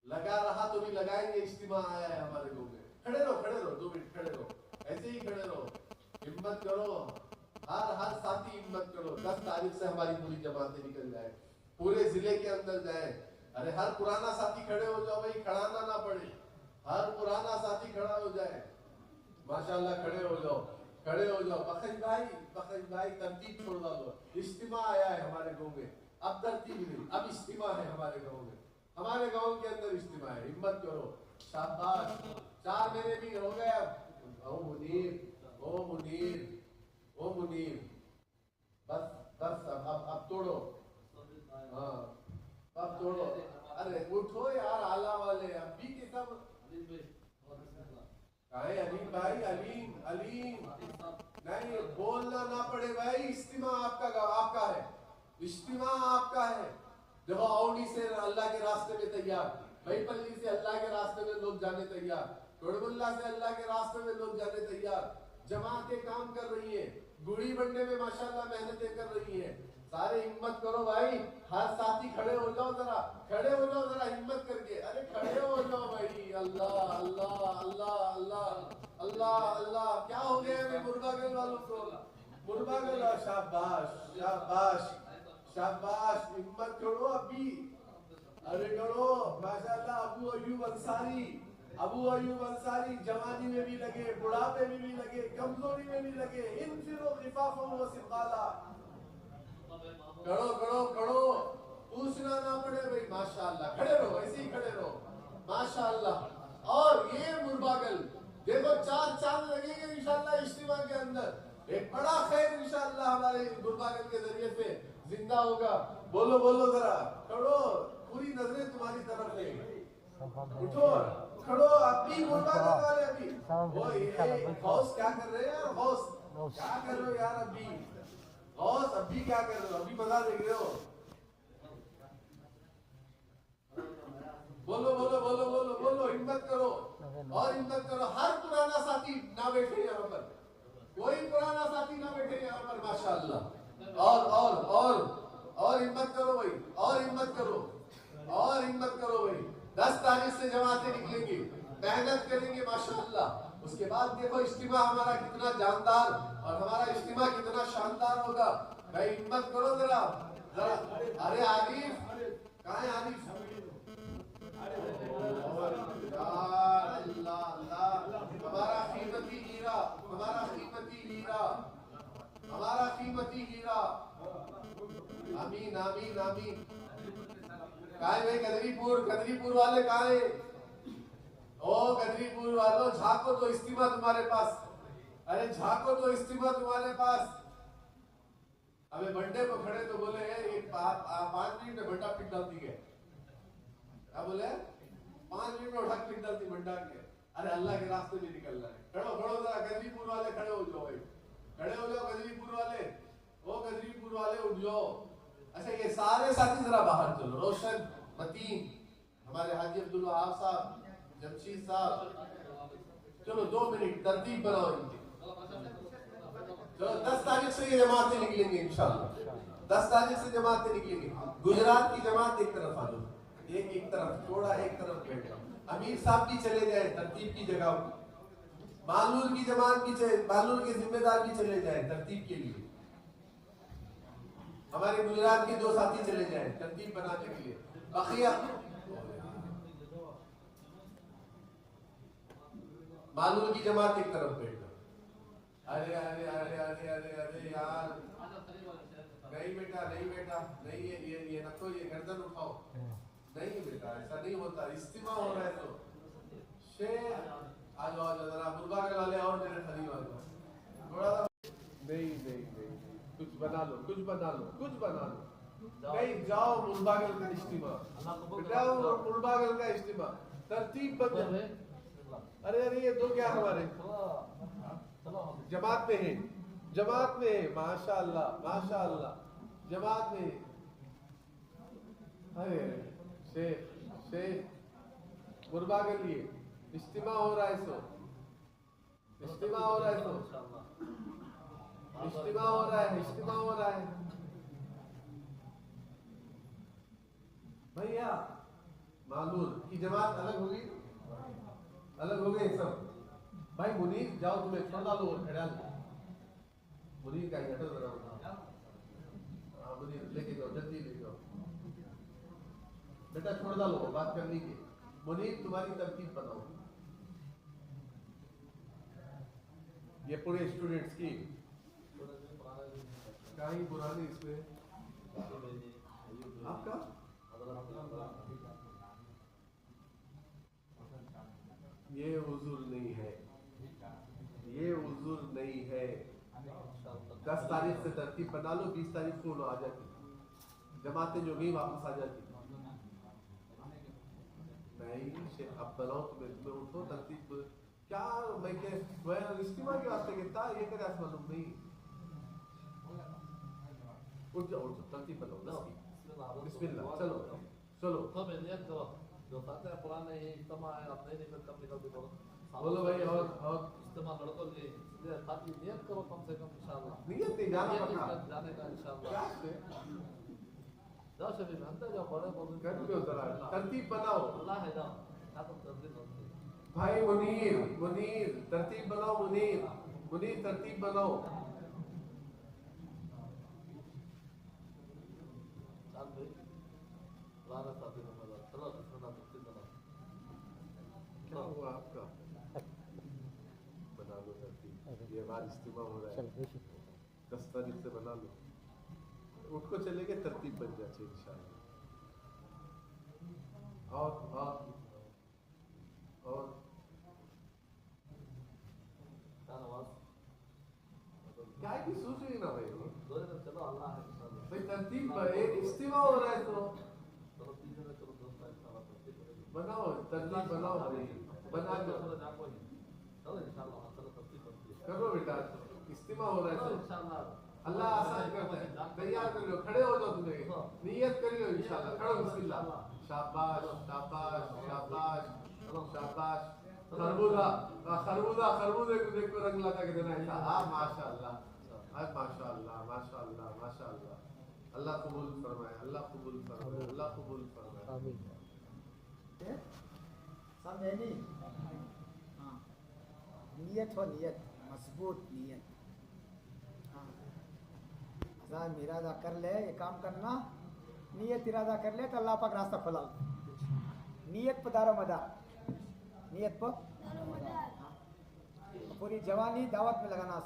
लगा रहा तो भी लगाएंगे, इज्तिमा आया है हमारे गाँव में। खड़े रहो 2 मिनट खड़े रहो, ऐसे ही खड़े रहो। हिम्मत करो, हर साथी हिम्मत करो। 10 तारीख से हमारी पूरी जमातें निकल जाए, पूरे जिले के अंदर जाए। अरे हर पुराना साथी खड़े हो जाओ भाई, खड़ाना ना पड़े, हर पुराना साथी खड़ा हो जाए माशाअल्लाह। खड़े हो जाओ। बखश भाई तरतीब छोड़ दो। इज्तिमा आया है हमारे गाँव में, अब तरतीब नहीं, अब इज्तिमा है हमारे गाँव में, हमारे गाँव के अंदर इज्तिमा है। हिम्मत करो, शाबाश। 4 महीने भी हो गए। अब ओ मुनीर बस अब तोड़ो। हाँ अब तोड़ो। अरे उठो यार आला वाले, अभी के सब अलीम भाई, अलीम नहीं बोलना ना पड़े भाई। इज्तिमा आपका है, इज्तिमा आपका है। देखो औनी से अल्लाह के रास्ते में तैयार, भाईपल्ली से अल्लाह के रास्ते में लोग जाने तैयार, टोड़मुल्ला से अल्लाह के रास्ते में लोग जाने तैयार। जमातें काम कर रही है, गुड़ी बनने में माशाल्लाह मेहनतें कर रही है। सारे हिम्मत करो भाई, हर साथी खड़े हो जाओ जरा हिम्मत करके। अरे खड़े हो जाओ भाई। अल्लाह अल्लाह अल्लाह अल्लाह अल्लाह अल्लाह। क्या हो गया है मुर्बागल वालों को? मुर्बागल, शाबाश। हिम्मत करो अभी, अरे करो माशाल्लाह। अबू अयूब अंसारी जवानी में भी लगे, बुढ़ापे में भी लगे, कमजोरी में भी लगे। इनफिरो खिफाफन व सिकाला। करो, पूछना ना पड़े भाई माशाल्लाह। खड़े रहो, ऐसे ही खड़े रहो माशाल्लाह। और ये मुरबागल देखो 4 चांद लगेंगे इंशाल्लाह इज्तिमा के अंदर। एक बड़ा खैर इंशाल्लाह हमारे मुरबागल के जरिए से जिंदा होगा। बोलो जरा, खड़ो, पूरी नजरें तुम्हारी तरफ है। उठो, खड़ो। अभी मुरबागल वाले अभी वो ये हौस क्या कर रहे हैं यार? हौस क्या कर रहे हो यार? अभी क्या कर रहे हो? अभी बता देख रहे हो। बोलो, हिम्मत करो और हिम्मत करो। हर पुराना साथी ना बैठे यहाँ पर, कोई पुराना साथी ना बैठे यहाँ पर माशाअल्लाह। और हिम्मत करो भाई, और हिम्मत करो भाई। 10 तारीख से जमातें निकलेंगी, मेहनत करेंगे माशाअल्लाह। उसके बाद देखो इज्तिमा हमारा कितना जानदार और हमारा इज्तिमा कितना शानदार होगा भाई। हिम्मत करो जरा। अरे आरिफ कहाँ है? आरिफ अल्लाह हमारा कीमती हीरा। आमीन। कहाँ है भाई? कदरीपुर वाले कहाँ है? ओ कदरीपुर वालों, झाको तो इज्तिमा तुम्हारे पास। अरे झाको तो इज्तिमा तुम्हारे पास। हमें बंडे को खड़े तो बोले एक 5 मिनट में बंडा पिट डालती है। क्या बोले? 5 मिनट में उठा पिट डालती बंडा के। अरे अल्लाह के रास्ते में निकलना है। खड़ो जरा। कदरीपुर वाले खड़े हो जाओ भाई, खड़े हो जाओ कदरीपुर वाले। ओ कदरीपुर वाले उठ जाओ। अच्छा ये सारे साथी जरा बाहर चलो। रोशन, मतीन, हमारे हाजी अब्दुल वहाब साहब, जमशीद साहब, चलो 2 मिनट तरतीब बनाओ इनकी। चलो 10 तारीख से ये जमातें निकलेंगे इंशाल्लाह। 10 तारीख से जमातें निकलेंगी। गुजरात की जमात एक तरफ आ जाओ, एक तरफ थोड़ा, एक तरफ बैठ जाओ। अमीर साहब भी चले जाए तरतीब की जगह। मालूर की जमात की मालूर के जिम्मेदार भी चले जाए तरतीब के लिए। हमारे गुजरात के 2 साथी चले जाए तरतीब बनाने के लिए। बखिया मालूर की जमात एक तरफ बैठ जाओ। अरे अरे अरे अरे अरे अरे यार, नहीं बेटा, नहीं बेटा, नहीं, ये रखो, ये गर्दन उठाओ। नहीं बेटा, ऐसा नहीं होता। इस्तिमा हो रहा है तो शेर आ जाओ जरा मुर्बागल वाले और मेरे खलील वाले थोड़ा सा। नहीं, कुछ बना लो, कुछ बना लो, कुछ बना लो। नहीं जाओ मुर्बागल का इस्तिमा, जाओ मुर्बागल का इस्तिमा, तरतीब बन जाए। अरे अरे ये 2 क्या हमारे जमात में है, जमात में है, माशाअल्लाह माशाअल्लाह, जमात में। अरे शेख गुरबा के लिए इज्तिमा हो रहा है, इज्तिमा हो रहा है, इज्तिमा हो रहा है, इज्तिमा हो रहा है। भैया मालूर की जमात अलग होगी, अलग हो गए सब। भाई मुनीर जाओ, तुम्हें छोड़ डालो खड़ा मुनीर का घटल जरा। हाँ मुनीर लेके जाओ, जल्दी ले जाओ बेटा, छोड़ डालो बात करने की। मुनीर तुम्हारी तरतीब बनाओ, ये पूरे स्टूडेंट्स की कहीं पुरानी इसमें आपका ये हुजूर नहीं है, ये हुजूर नहीं है। 10 तारीख से तरतीब बना लो, 20 तारीख को आ जाती जमातें जो गई वापस आ जाती। नहीं शेख अब बनाओ, तुम्हें उठो तरतीब क्या मैं के इस्तिमा के वास्ते कहता ये करे मालूम नहीं। उठ जाओ तरतीब बनाओ, बिस्मिल्लाह चलो चलो। जो फातिहा कुरान है, ये इज्तिमा है, आप नहीं निकल कब निकल करो। बोलो भाई। और इज्तिमा लड़कों के लिए खाती नियत करो कम से कम इंशाल्लाह। नियत नहीं जाना पड़ता जाने का इंशाल्लाह। जाओ शरीफ अंदर जाओ, बड़े बोल कर लो जरा तरतीब बनाओ। अल्लाह है जाओ, क्या तो तरतीब बनती है। भाई मुनीर तरतीब बनाओ, मुनीर तरतीब बनाओ। चाल भाई लाना साथी नंबर चलो बिस्मिल्लाह तरतीब बनाओ। क्या हुआ आपका? बना लो तरतीब, ये बाद इस्तिमा हो रहा है, 10 तारीख से बना लो। उठ को चले गए, तरतीब बन जाए इंशाल्लाह। और क्या की सोच रही ना भाई? चलो अल्लाह है इंशाल्लाह। भाई तरतीब इस्तिमा हो रहा है तो चलो 3 दिन में चलो दोस्त इंशाल्लाह तरतीब बनाओ, तरतीब बनाओ भाई, बना लो चलो इंशाल्लाह चलो तरतीब बनती है। करो बेटा, इस्तिमा हो रहा है तो इंशाल्लाह अल्लाह आसान करता है। तैयार कर लो, खड़े हो जाओ, तुम्हें नियत कर लो इंशाल्लाह। खड़ो बिस्मिल्लाह, शाबाश शाबाश शाबाश शाबाश। खरबूजा को देखो रंग लगा के देना ऐसा। हाँ माशाअल्लाह, माशाअल्लाह माशाअल्लाह माशाअल्लाह। अल्लाह कबूल फरमाए, अल्लाह कबूल फरमाए, अल्लाह कबूल फरमाए। आमीन। समझे नहीं? हाँ, नियत हो, नियत मजबूत नियत। हाँ, इरादा कर ले, ये काम करना, नियत इरादा कर ले तो अल्लाह पाक रास्ता खोला। नियत पर दारो मदार, नियत पर पूरी जवानी दावत में लगाना।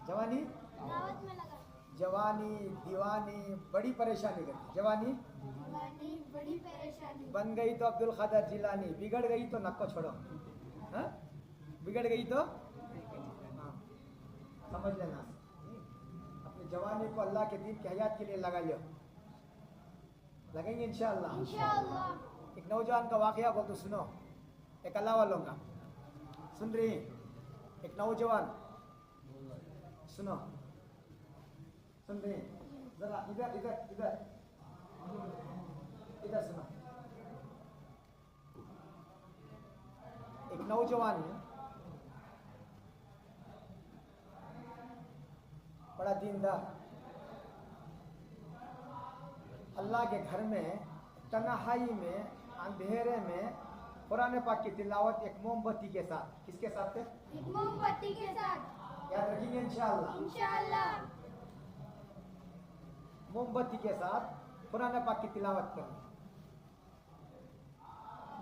जवानी दावत में लगा, जवानी दीवानी बड़ी परेशानी करती। जवानी बड़ी परेशानी बन गई तो अब्दुल खादर जिलानी, बिगड़ गई तो नक्को छोड़ो। हाँ? बिगड़ गई तो हाँ, समझ लेना। अपनी जवानी को अल्लाह के दीन की हयात के लिए लगाइए, लगेंगे इंशाअल्लाह। इंशाअल्लाह। एक नौजवान का वाकया बोल तो सुनो, एक अल्लाह वालों का। सुन रही? एक नौजवान, सुनो, सुन रही? जरा इधर इधर इधर इधर सुनो। एक नौजवान है, बड़ा दीनदार, अल्लाह के घर में तन्हाई में अंधेरे में कुरान पाक की तिलावत एक मोमबत्ती के साथ, किसके साथ थे? एक मोमबत्ती के साथ। याद रखेंगे इंशाअल्लाह। इंशाअल्लाह। मोमबत्ती के साथ कुरान पाक की तिलावत करनी।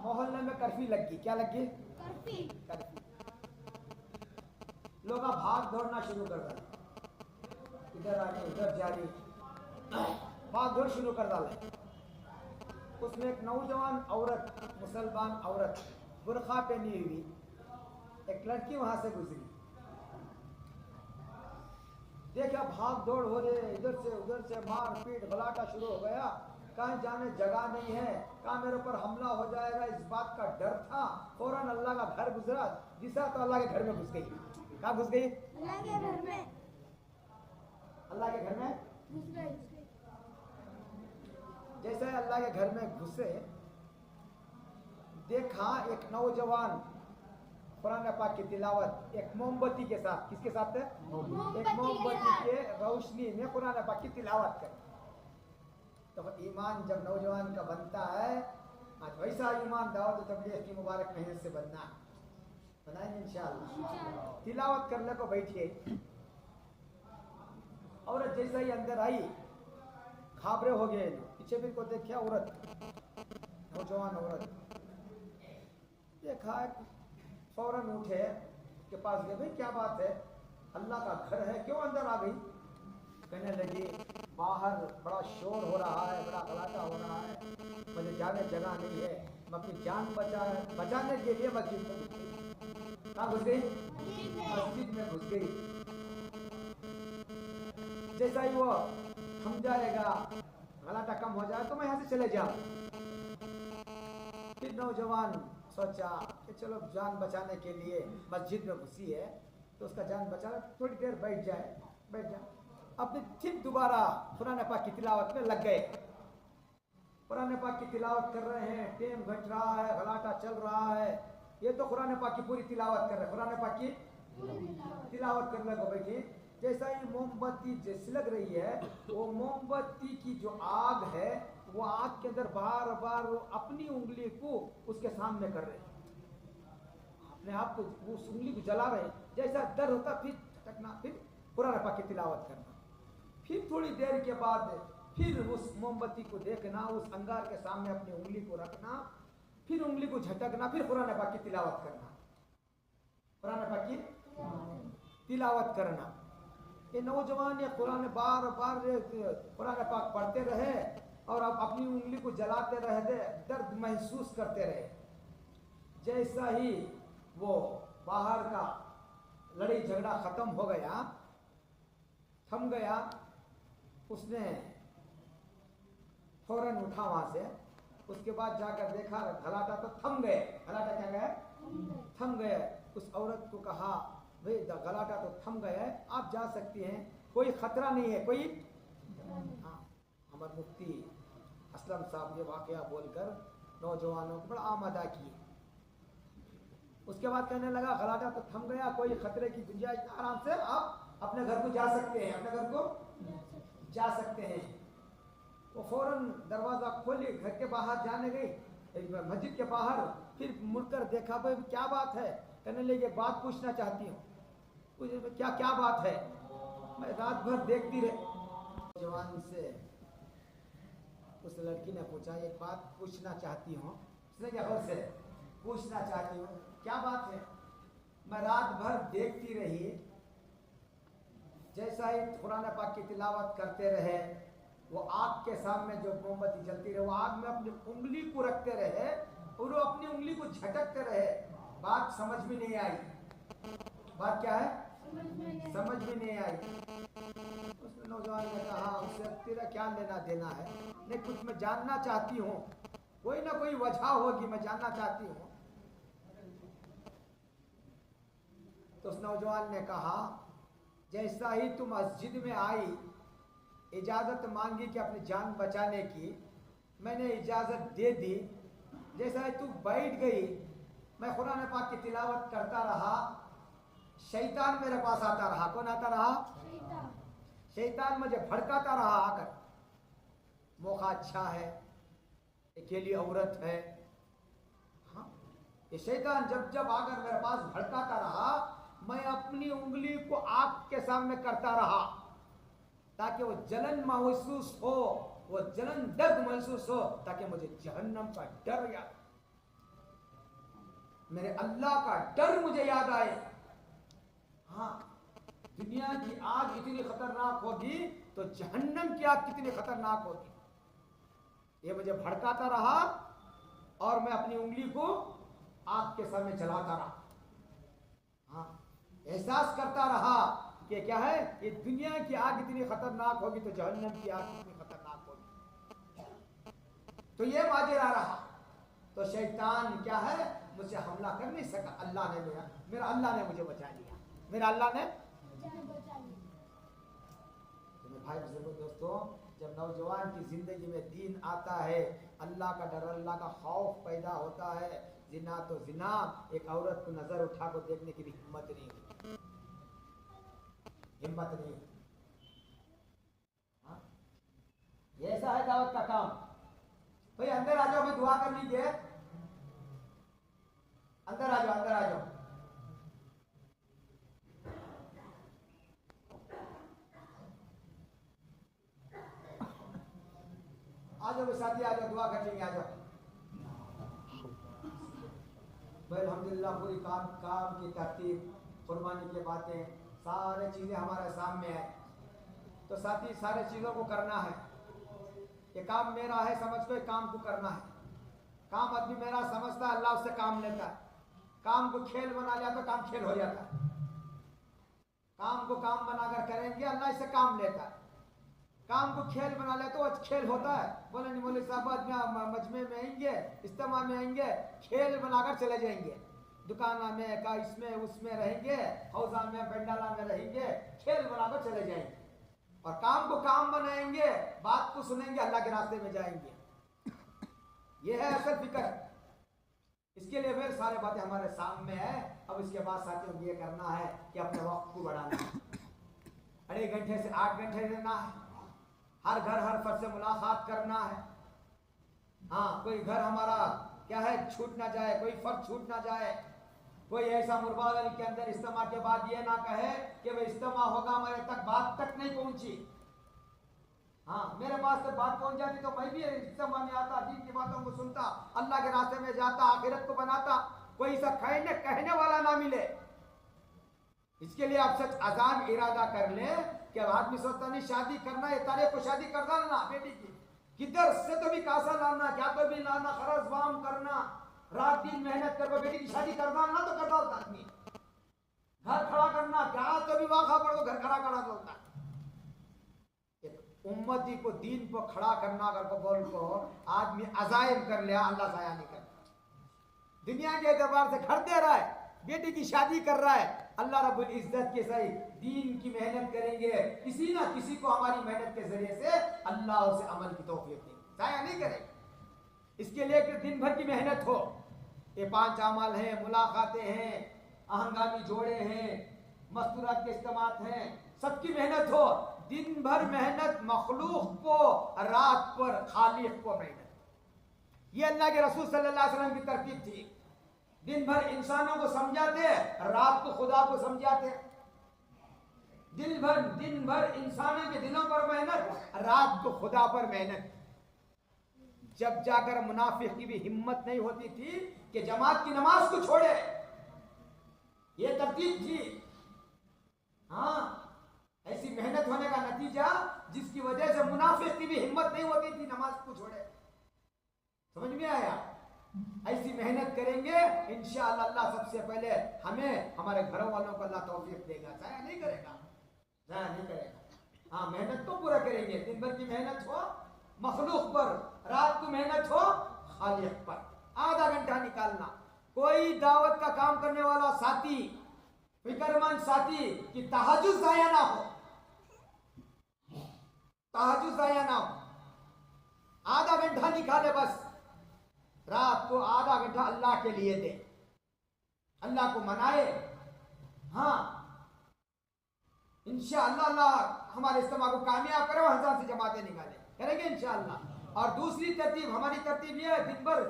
मोहल्ले में कर्फ्यू लग गई। क्या लग गई? कर्फ्यू। कर्फ्यू। लोग भाग दौड़ना शुरू कर दिया, इधर आने उधर जाने, भाग दौड़ शुरू कर डाला। उसमें एक नौजवान औरत, मुसलमान औरत, बुरखा पहनी हुई एक लड़की वहां से गुजरी। देखा भाग दौड़ हो रहे, इधर से उधर से मार पीट गलाटा शुरू हो गया। कहीं जाने जगह नहीं है, कहाँ मेरे ऊपर हमला हो जाएगा, इस बात का डर था। फौरन अल्लाह का घर गुजरा, दिशा तो अल्लाह के घर में घुस गई। कहाँ घुस गई? अल्लाह के घर में। अल्लाह के घर में घुस गई। जैसे अल्लाह के घर में घुसे, देखा एक नौजवान कुरान पाक की तिलावत एक मोमबत्ती के साथ, किसके साथ है? एक मोमबत्ती के रोशनी में कुरान पाक की तिलावत करे। तो ईमान जब नौजवान का बनता है, आज वैसा ईमान दावत तबलीग की मुबारक मेहनत से बनना, बनाएंगे इंशाअल्लाह। तिलावत करने को बैठिए, औरत जैसा ही अंदर आई घाबरे हो गए। पीछे भी को देखा औरत, नौजवान औरत, देखा फौरन उठे के पास गए, भाई क्या बात है, अल्लाह का घर है, क्यों अंदर आ गई? कहने लगी बाहर बड़ा शोर हो रहा है, बड़ा गलाटा हो रहा है, मुझे जाने जगह नहीं है, मैं अपनी जान बचाने के लिए मस्जिद में घुस गई। कहाँ घुस गई? मस्जिद में घुस गई। जैसा ही वो थम जाएगा, गलाटा कम हो जाए तो मैं यहाँ से चले जाऊं। फिर नौजवान सोचा कि चलो जान बचाने के लिए मस्जिद में घुसी है तो उसका जान बचाना, थोड़ी देर बैठ जाए। अपने फिर दोबारा कुरान पाक की तिलावत में लग गए। कुरान पाक की तिलावत कर रहे हैं, टेम घट रहा है, गलाटा चल रहा है, ये तो कुरान पाक की पूरी तिलावत कर रहे हैं। कुरान पाक की तिलावत करने को बैठी, जैसा ही मोमबत्ती जैसी लग रही है, वो मोमबत्ती की जो आग है, वो आग के अंदर बार बार वो अपनी उंगली को उसके सामने कर रहे हैं, अपने आप को उस उंगली को जला रहे। जैसा डर होता फिर टकना, फिर कुरान पाक की तिलावत करना। फिर थोड़ी देर के बाद फिर उस मोमबत्ती को देखना, उस अंगार के सामने अपनी उंगली को रखना, फिर उंगली को झटकना, फिर कुरान पाक की तिलावत करना, कुरान पाक की तिलावत करना। ये नौजवान ये कुरान बार बार कुरान पाक पढ़ते रहे और अब अपनी उंगली को जलाते रहे, दर्द महसूस करते रहे। जैसा ही वो बाहर का लड़ाई झगड़ा खत्म हो गया, थम गया, उसने फौरन उठा वहां से। उसके बाद जाकर देखा गलाटा तो थम गए। गलाटा क्या गए? थम गए। उस औरत को कहा, भाई गलाटा तो थम गए, आप जा सकती हैं, कोई खतरा नहीं है, कोई। हाँ, हमारे मुफ्ती असलम साहब ये वाकया बोलकर नौजवानों को बड़ा आमदा किए। उसके बाद कहने लगा गलाटा तो थम गया, कोई खतरे की गुंजाइश, आराम से आप अपने घर को जा सकते हैं, अपने घर को जा सकते हैं। वो फौरन दरवाजा खोली, घर के बाहर जाने गई, मस्जिद के बाहर, फिर मुड़कर देखा, भाई क्या बात है? कहने लगे बात पूछना चाहती हूँ। क्या क्या बात है? मैं रात भर देखती रही। जवान से उस लड़की ने पूछा, एक बात पूछना चाहती हूँ। उसने क्या से पूछना चाहती हूँ, क्या बात है? मैं रात भर देखती रही, जैसा ही कुरान पाक की तिलावत करते रहे, वो आग के सामने जो मोमबत्ती जलती रहे, वो आग में अपनी उंगली को रखते रहे और वो अपनी उंगली को झटकते रहे। बात समझ में नहीं आई। बात क्या है? समझ में नहीं आई। उसने नौजवान ने कहा, उससे तेरा क्या लेना देना है? नहीं, कुछ मैं जानना चाहती हूँ, कोई ना कोई वजह होगी, मैं जानना चाहती हूँ। तो उस नौजवान ने कहा, जैसा ही तुम मस्जिद में आई, इजाज़त मांगी कि अपनी जान बचाने की, मैंने इजाज़त दे दी। जैसा तू बैठ गई, मैं कुरान पाक की तिलावत करता रहा, शैतान मेरे पास आता रहा। कौन आता रहा? शैतान। शैतान मुझे भड़काता रहा आकर, मौका अच्छा है, अकेली औरत है। हाँ, ये शैतान जब जब आकर मेरे पास भड़काता रहा, मैं अपनी उंगली को आग के सामने करता रहा ताकि वो जलन महसूस हो, वो जलन दर्द महसूस हो, ताकि मुझे जहन्नम का डर याद, मेरे अल्लाह का डर मुझे याद आए। हाँ, दुनिया की आग इतनी खतरनाक होगी तो जहन्नम की आग कितनी खतरनाक होगी। ये मुझे भड़काता रहा और मैं अपनी उंगली को आग के सामने जलाता रहा। हाँ, एहसास करता रहा कि क्या है, ये दुनिया की आग इतनी खतरनाक होगी तो जहन्नम की आग कितनी खतरनाक होगी। तो ये माजरा रहा। तो शैतान क्या है, मुझे हमला कर नहीं सका। अल्लाह ने मेरा अल्लाह ने मुझे बचा लिया, मेरा अल्लाह ने बचा लिया। भाई बुजुर्गों दोस्तों, जब नौजवान की जिंदगी में दीन आता है, अल्लाह का डर, अल्लाह का खौफ पैदा होता है, जिना तो जिना, एक औरत को नजर उठा को देखने की भी हिम्मत नहीं हुई, हिम्मत नहीं। हाँ? ये ऐसा है दावत का काम। भाई अंदर आ जाओ, मैं दुआ कर लीजिए। अंदर आ जाओ, अंदर आ जाओ। आ जाओ साथी, आ जाओ, दुआ कर लेंगे, आ जाओ। भाई अल्हम्दुलिल्लाह पूरी काम की तरतीब, कुर्बानी की बातें, सारे चीज़ें हमारे सामने है। तो साथी सारे चीज़ों को करना है। ये काम मेरा है समझ को काम को करना है। काम आदमी मेरा समझता है, अल्लाह उससे काम लेता है। काम को खेल बना लिया तो काम खेल हो जाता है। काम को काम बनाकर करेंगे, अल्लाह इससे काम लेता है। काम को खेल बना ले तो वो खेल होता है। बोले नहीं बोले साहब, मजमे में आएंगे, इज्तिमा में आएंगे, खेल बनाकर चले जाएंगे। दुकाना में का इसमें उसमें रहेंगे, हौजा में पंडाला में रहेंगे, खेल बनाकर चले जाएंगे। और काम को काम बनाएंगे, बात को सुनेंगे, अल्लाह के रास्ते में जाएंगे। ये है असल फिक्र। इसके लिए फिर सारे बातें हमारे सामने है। अब इसके बाद साथियों ये करना है कि अपने वक्त को बढ़ाना है। 8 घंटे से 8 घंटे देना है। हर घर हर फर्द से मुलाकात करना है। हाँ, कोई घर हमारा क्या है छूट ना जाए, कोई फर्द छूट ना जाए। कोई ऐसा मुरबादल के अंदर इज्तिमा के बाद ये ना कहे कि वह इज्तिमा होगा, मेरे तक बात तक नहीं पहुंची। हाँ, मेरे पास तक बात पहुंच जाती तो मैं भी इज्तिमा में आता, दीन की बातों को सुनता, अल्लाह के रास्ते में जाता, आखिरत को बनाता। कोई सा कहने वाला ना मिले। इसके लिए आप सच अजाम इरादा कर ले कि आदमी सोचता नहीं शादी करना है, तारे को शादी कर डालना बेटी की, किधर से तो भी कासा लाना, क्या तो भी लाना, खरस वाम करना, रात दिन मेहनत कर बेटी की शादी कर डालना तो कर डालता आदमी। घर खड़ा करना, क्या तो भी वाखा पड़ तो घर खड़ा करा डालता। उम्मती को दीन को खड़ा करना अगर को बोल को आदमी अजायम कर लिया, अल्लाह जाया नहीं करता। दुनिया के एतबार से घर दे रहा है, बेटी की शादी कर रहा है, अल्लाह रब्बुल इज्जत के सही दीन की मेहनत करेंगे, किसी ना किसी को हमारी मेहनत के जरिए से अल्लाह उसे अमल की तौफीक देंगे, जाया नहीं करेंगे। इसके लिए कि दिन भर की मेहनत हो। ये 5 अमाल हैं, मुलाकातें हैं, आहंगामी जोड़े हैं, मस्तूरात के इस्तेमाल हैं, सबकी मेहनत हो। दिन भर मेहनत मखलूक को, रात पर खालिक को मेहनत। ये अल्लाह के रसूल सल्लल्लाहु अलैहि वसल्लम की तरकीब थी। दिन भर इंसानों को समझाते, रात को खुदा को समझाते। दिन भर इंसानों के दिलों पर मेहनत, रात को खुदा पर मेहनत। जब जाकर मुनाफिक की भी हिम्मत नहीं होती थी कि जमात की नमाज को छोड़े। ये तरतीब थी। हाँ, ऐसी मेहनत होने का नतीजा जिसकी वजह से मुनाफिक की भी हिम्मत नहीं होती थी नमाज को छोड़े। समझ में आया? ऐसी मेहनत करेंगे इंशाअल्लाह अल्लाह सबसे पहले हमें, हमारे घरों वालों को अल्लाह तौफीक देगा, जाया नहीं करेगा, जाया नहीं करेगा। हाँ, मेहनत तो पूरा करेंगे। दिन भर की मेहनत हो मखलूक पर, रात को मेहनत हो खालिक पर। आधा घंटा निकालना। कोई दावत का काम करने वाला साथी, फिक्रमंद साथी की तहज्जुद जाया ना हो। तहज्जुद ज़ाया ना हो, आधा घंटा निकाले बस, रात को आधा घंटा अल्लाह के लिए दे, अल्लाह को मनाए। हाँ इंशाअल्लाह अल्लाह हमारे इज्तिमा को कामयाब करे, 1000 से जमातें निकाले, करेंगे इंशाअल्लाह। और दूसरी तरतीब, हमारी तरतीब ये है, दिन भर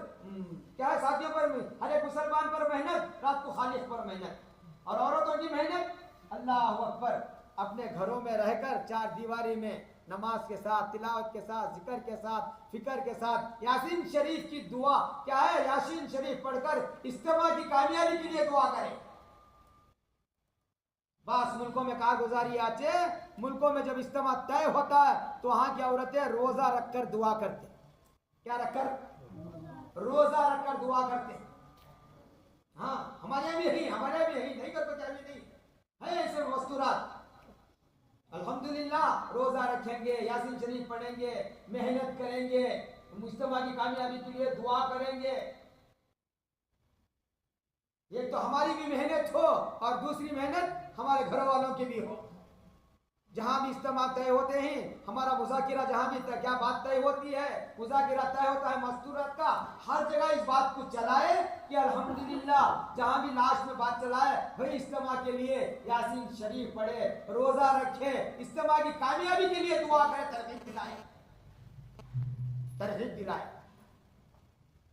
क्या है साथियों पर, हर एक मुसलमान पर मेहनत, रात को खालिक पर मेहनत। और औरतों की मेहनत, अल्लाह अकबर, अपने घरों में रहकर चार दीवारी में नमाज के साथ, तिलावत के साथ, जिक्र के साथ, फिक्र के साथ, यासीन शरीफ की दुआ क्या है, यासीन शरीफ पढ़कर इज्तिमा की कामयाबी के लिए दुआ करें। बस मुल्कों में कारगुजारी आचे, मुल्कों में जब इज्तिमा तय होता है तो वहां की औरतें रोजा रखकर दुआ करते, क्या रखकर, रोजा रखकर दुआ करते। हाँ हमारे यहाँ भी यही, हमारे यहाँ भी यही, नहीं करते क्या भी नहीं है ऐसे मस्तूरात। अल्हम्दुलिल्लाह रोजा रखेंगे, यासीन शरीफ पढ़ेंगे, मेहनत करेंगे, इज्तिमा की कामयाबी के लिए दुआ करेंगे। एक तो हमारी भी मेहनत हो और दूसरी मेहनत हमारे घर वालों की भी हो। जहां भी इज्तिमा तय होते हैं, हमारा मुज़ाकिरा जहां भी क्या बात तय होती है, मुज़ाकिरा तय होता है मस्तूरात का, हर जगह इस बात को चलाए कि अल्हम्दुलिल्लाह जहां भी लास्ट में बात चलाए भाई इज्तिमा के लिए यासीन शरीफ पढ़े, रोजा रखे, इज्तिमा की कामयाबी के लिए दुआ करे, तरगीब दिलाए, तरगीब दिलाए।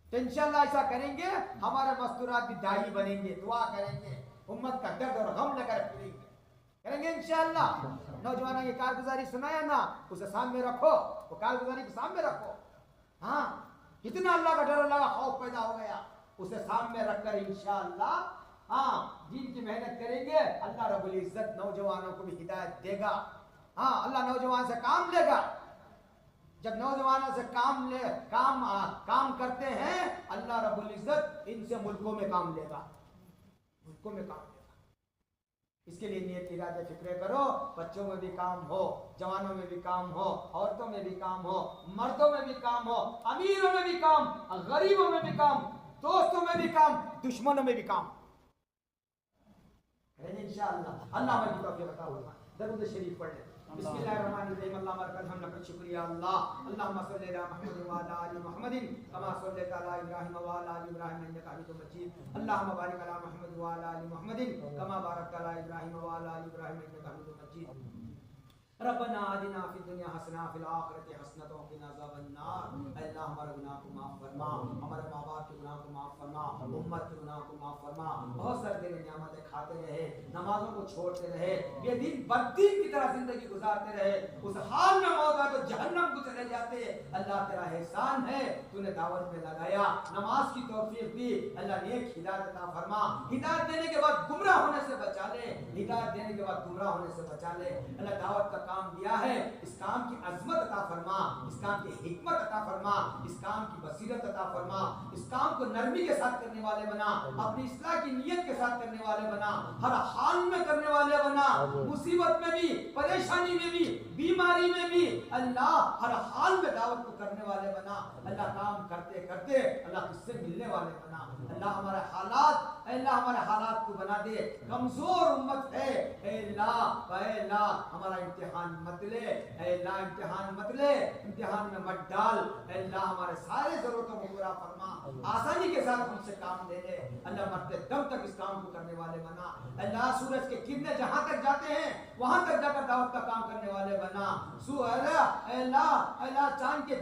तो इंशाअल्लाह ऐसा करेंगे, हमारे मस्तूरात भी दाई बनेंगे, दुआ करेंगे, उम्मत का दर्द और गम लेकर फिरेंगे, करेंगे इंशाअल्लाह। नौजवानों की कारगुजारी सुनाया ना, उसे सामने रखो, वो कारगुजारी के सामने रखो। हाँ कितना अल्लाह का डर, अल्लाह का खौफ पैदा हो गया, उसे सामने रखकर इंशाअल्लाह हाँ दीन की मेहनत करेंगे, अल्लाह रब्बुल इज्जत नौजवानों को भी हिदायत देगा। हाँ अल्लाह नौजवान से काम लेगा। जब नौजवानों से काम करते हैं, अल्लाह रब्बुल इज्जत इनसे मुल्कों में काम लेगा, मुल्कों में काम लेगा। इसके लिए नियत इरादे फिक्र करो, बच्चों में भी काम हो, जवानों में भी काम हो, औरतों में भी काम हो, मर्दों में भी काम हो, अमीरों में भी काम, गरीबों में भी काम, दोस्तों में भी काम, दुश्मनों में भी काम करेंगे इंशाअल्लाह। अल्लाह हमारी तौफीक अता फरमाए। दरूद शरीफ पढ़ ले। बिस्मिल्लाहिर्रहमानिर्रहीम। अल्लाह मरकत हम लक शुक्रिया अल्लाह। अल्लाहुम्मा सल्लि अला मुहम्मद व अला आलि मुहम्मदिन कमा सल्लैता अला इब्राहीम व अला आलि इब्राहीम इन्नका हमीदुम मजीद। अल्लाहुम्मा बारिक अला मुहम्मद व अला आलि मुहम्मदिन कमा बारकता अला इब्राहीम व अला आलि इब्राहीम इन्नका हमीदुम मजीद। रब्बना आतिना फिद दुनिया हसना फिल आखिरति हसनत व क़िना अज़ाबन्नार। अल्लाह हमारे गुनाह को माफ फरमा, हमारे माँ बाप के गुनाह को माफ फरमा, उम्मत के गुनाह को माफ फरमा। बहुत सारे दिन नियामतें खाते रहे, नमाजों को छोड़ते रहे, बेदीन बददीन की तरह जिंदगी गुजारते रहे, उस हाल में मौत आए तो जहन्नम को चले जाते। अल्लाह तेरा एहसान है, तूने दावत में लगाया, नमाज की तौफीक दी। अल्लाह नेक हिदायत अता फरमा, हिदायत देने के बाद गुमराह होने से बचा ले, हिदायत देने के बाद गुमराह होने से बचा ले। अल्लाह दावत का काम दिया है, इस काम की अजमत अता फरमा, इस काम की हिकमत अता फरमा, इस काम की बसीरत अता फरमा, इस काम को नरमी के साथ करने वाले बना, अपनी इस्लाह की नियत के साथ करने वाले बना, हर हाल में करने वाले बना, मुसीबत में भी, परेशानी में भी, बीमारी में भी, अल्लाह हर हाल में दावत को करने वाले बना। अल्लाह काम करते करते अल्लाह किससे मिलने वाले बना। अल्लाह हमारे हालात, अल्लाह हमारे हालात को बना दे, कमजोर उम्मत है, अल्लाह हमारा इम्तिहान मत ले, अल्लाह इम्तिहान मत ले, इम्तिहान में मत डाल। अल्लाह हमारे सारे जरूरतों को पूरा फरमा, आसानी के साथ हमसे काम ले ले। अल्लाह मरते दम तक इस काम को करने वाले बना। अल्लाह सूरज के किरणें जहां तक जाते हैं वहां तक जाकर दावत का काम करने वाले बना। अल्लाह चांद के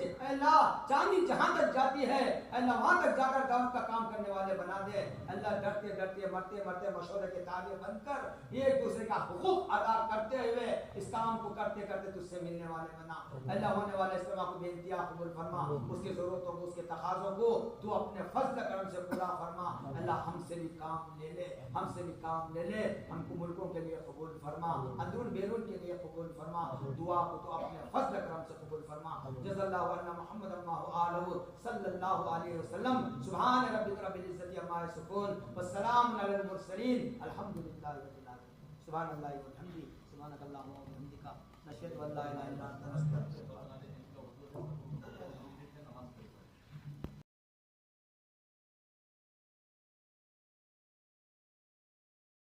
चांदी जहां तक जाती है, अल्लाह वहां तक जाकर दावत का काम करने वाले बना दे। अल्लाह डरते डरते मरते मरते मशवरे के ताबे बनकर एक दूसरे का हुकूक अदा करते हुए इस काम को करते करते तुझसे मिलने वाले बना। अल्लाह होने वाले इस्तिमा को बेनतिया कबूल फरमा, उसकी जरूरतों को, उसके तकाज़ों को तू अपने फजल करम से पूरा फरमा। अल्लाह हमसे भी काम ले ले, हमसे भी काम ले ले, हमको मुल्कों के लिए कबूल फरमा, अंदरून बैरून के लिए कबूल फरमा। दुआ को तो अपने फजल करम से कबूल फरमा। जज़ल्लाहु अन्ना मुहम्मद व आलहु सल्लल्लाहु अलैहि वसल्लम। सुभान रब्बिक रब्बिल इज्जति अम्मा यसिफून व सलामुन अलल मुरसलीन अल्हम्दुलिल्लाहि रब्बिल आलमीन। सुभानअल्लाहि व बिहम्दिही सुभानकल्लाहुम्मा व बिहम्दिका नशहदु अन ला इलाहा इल्ला अंता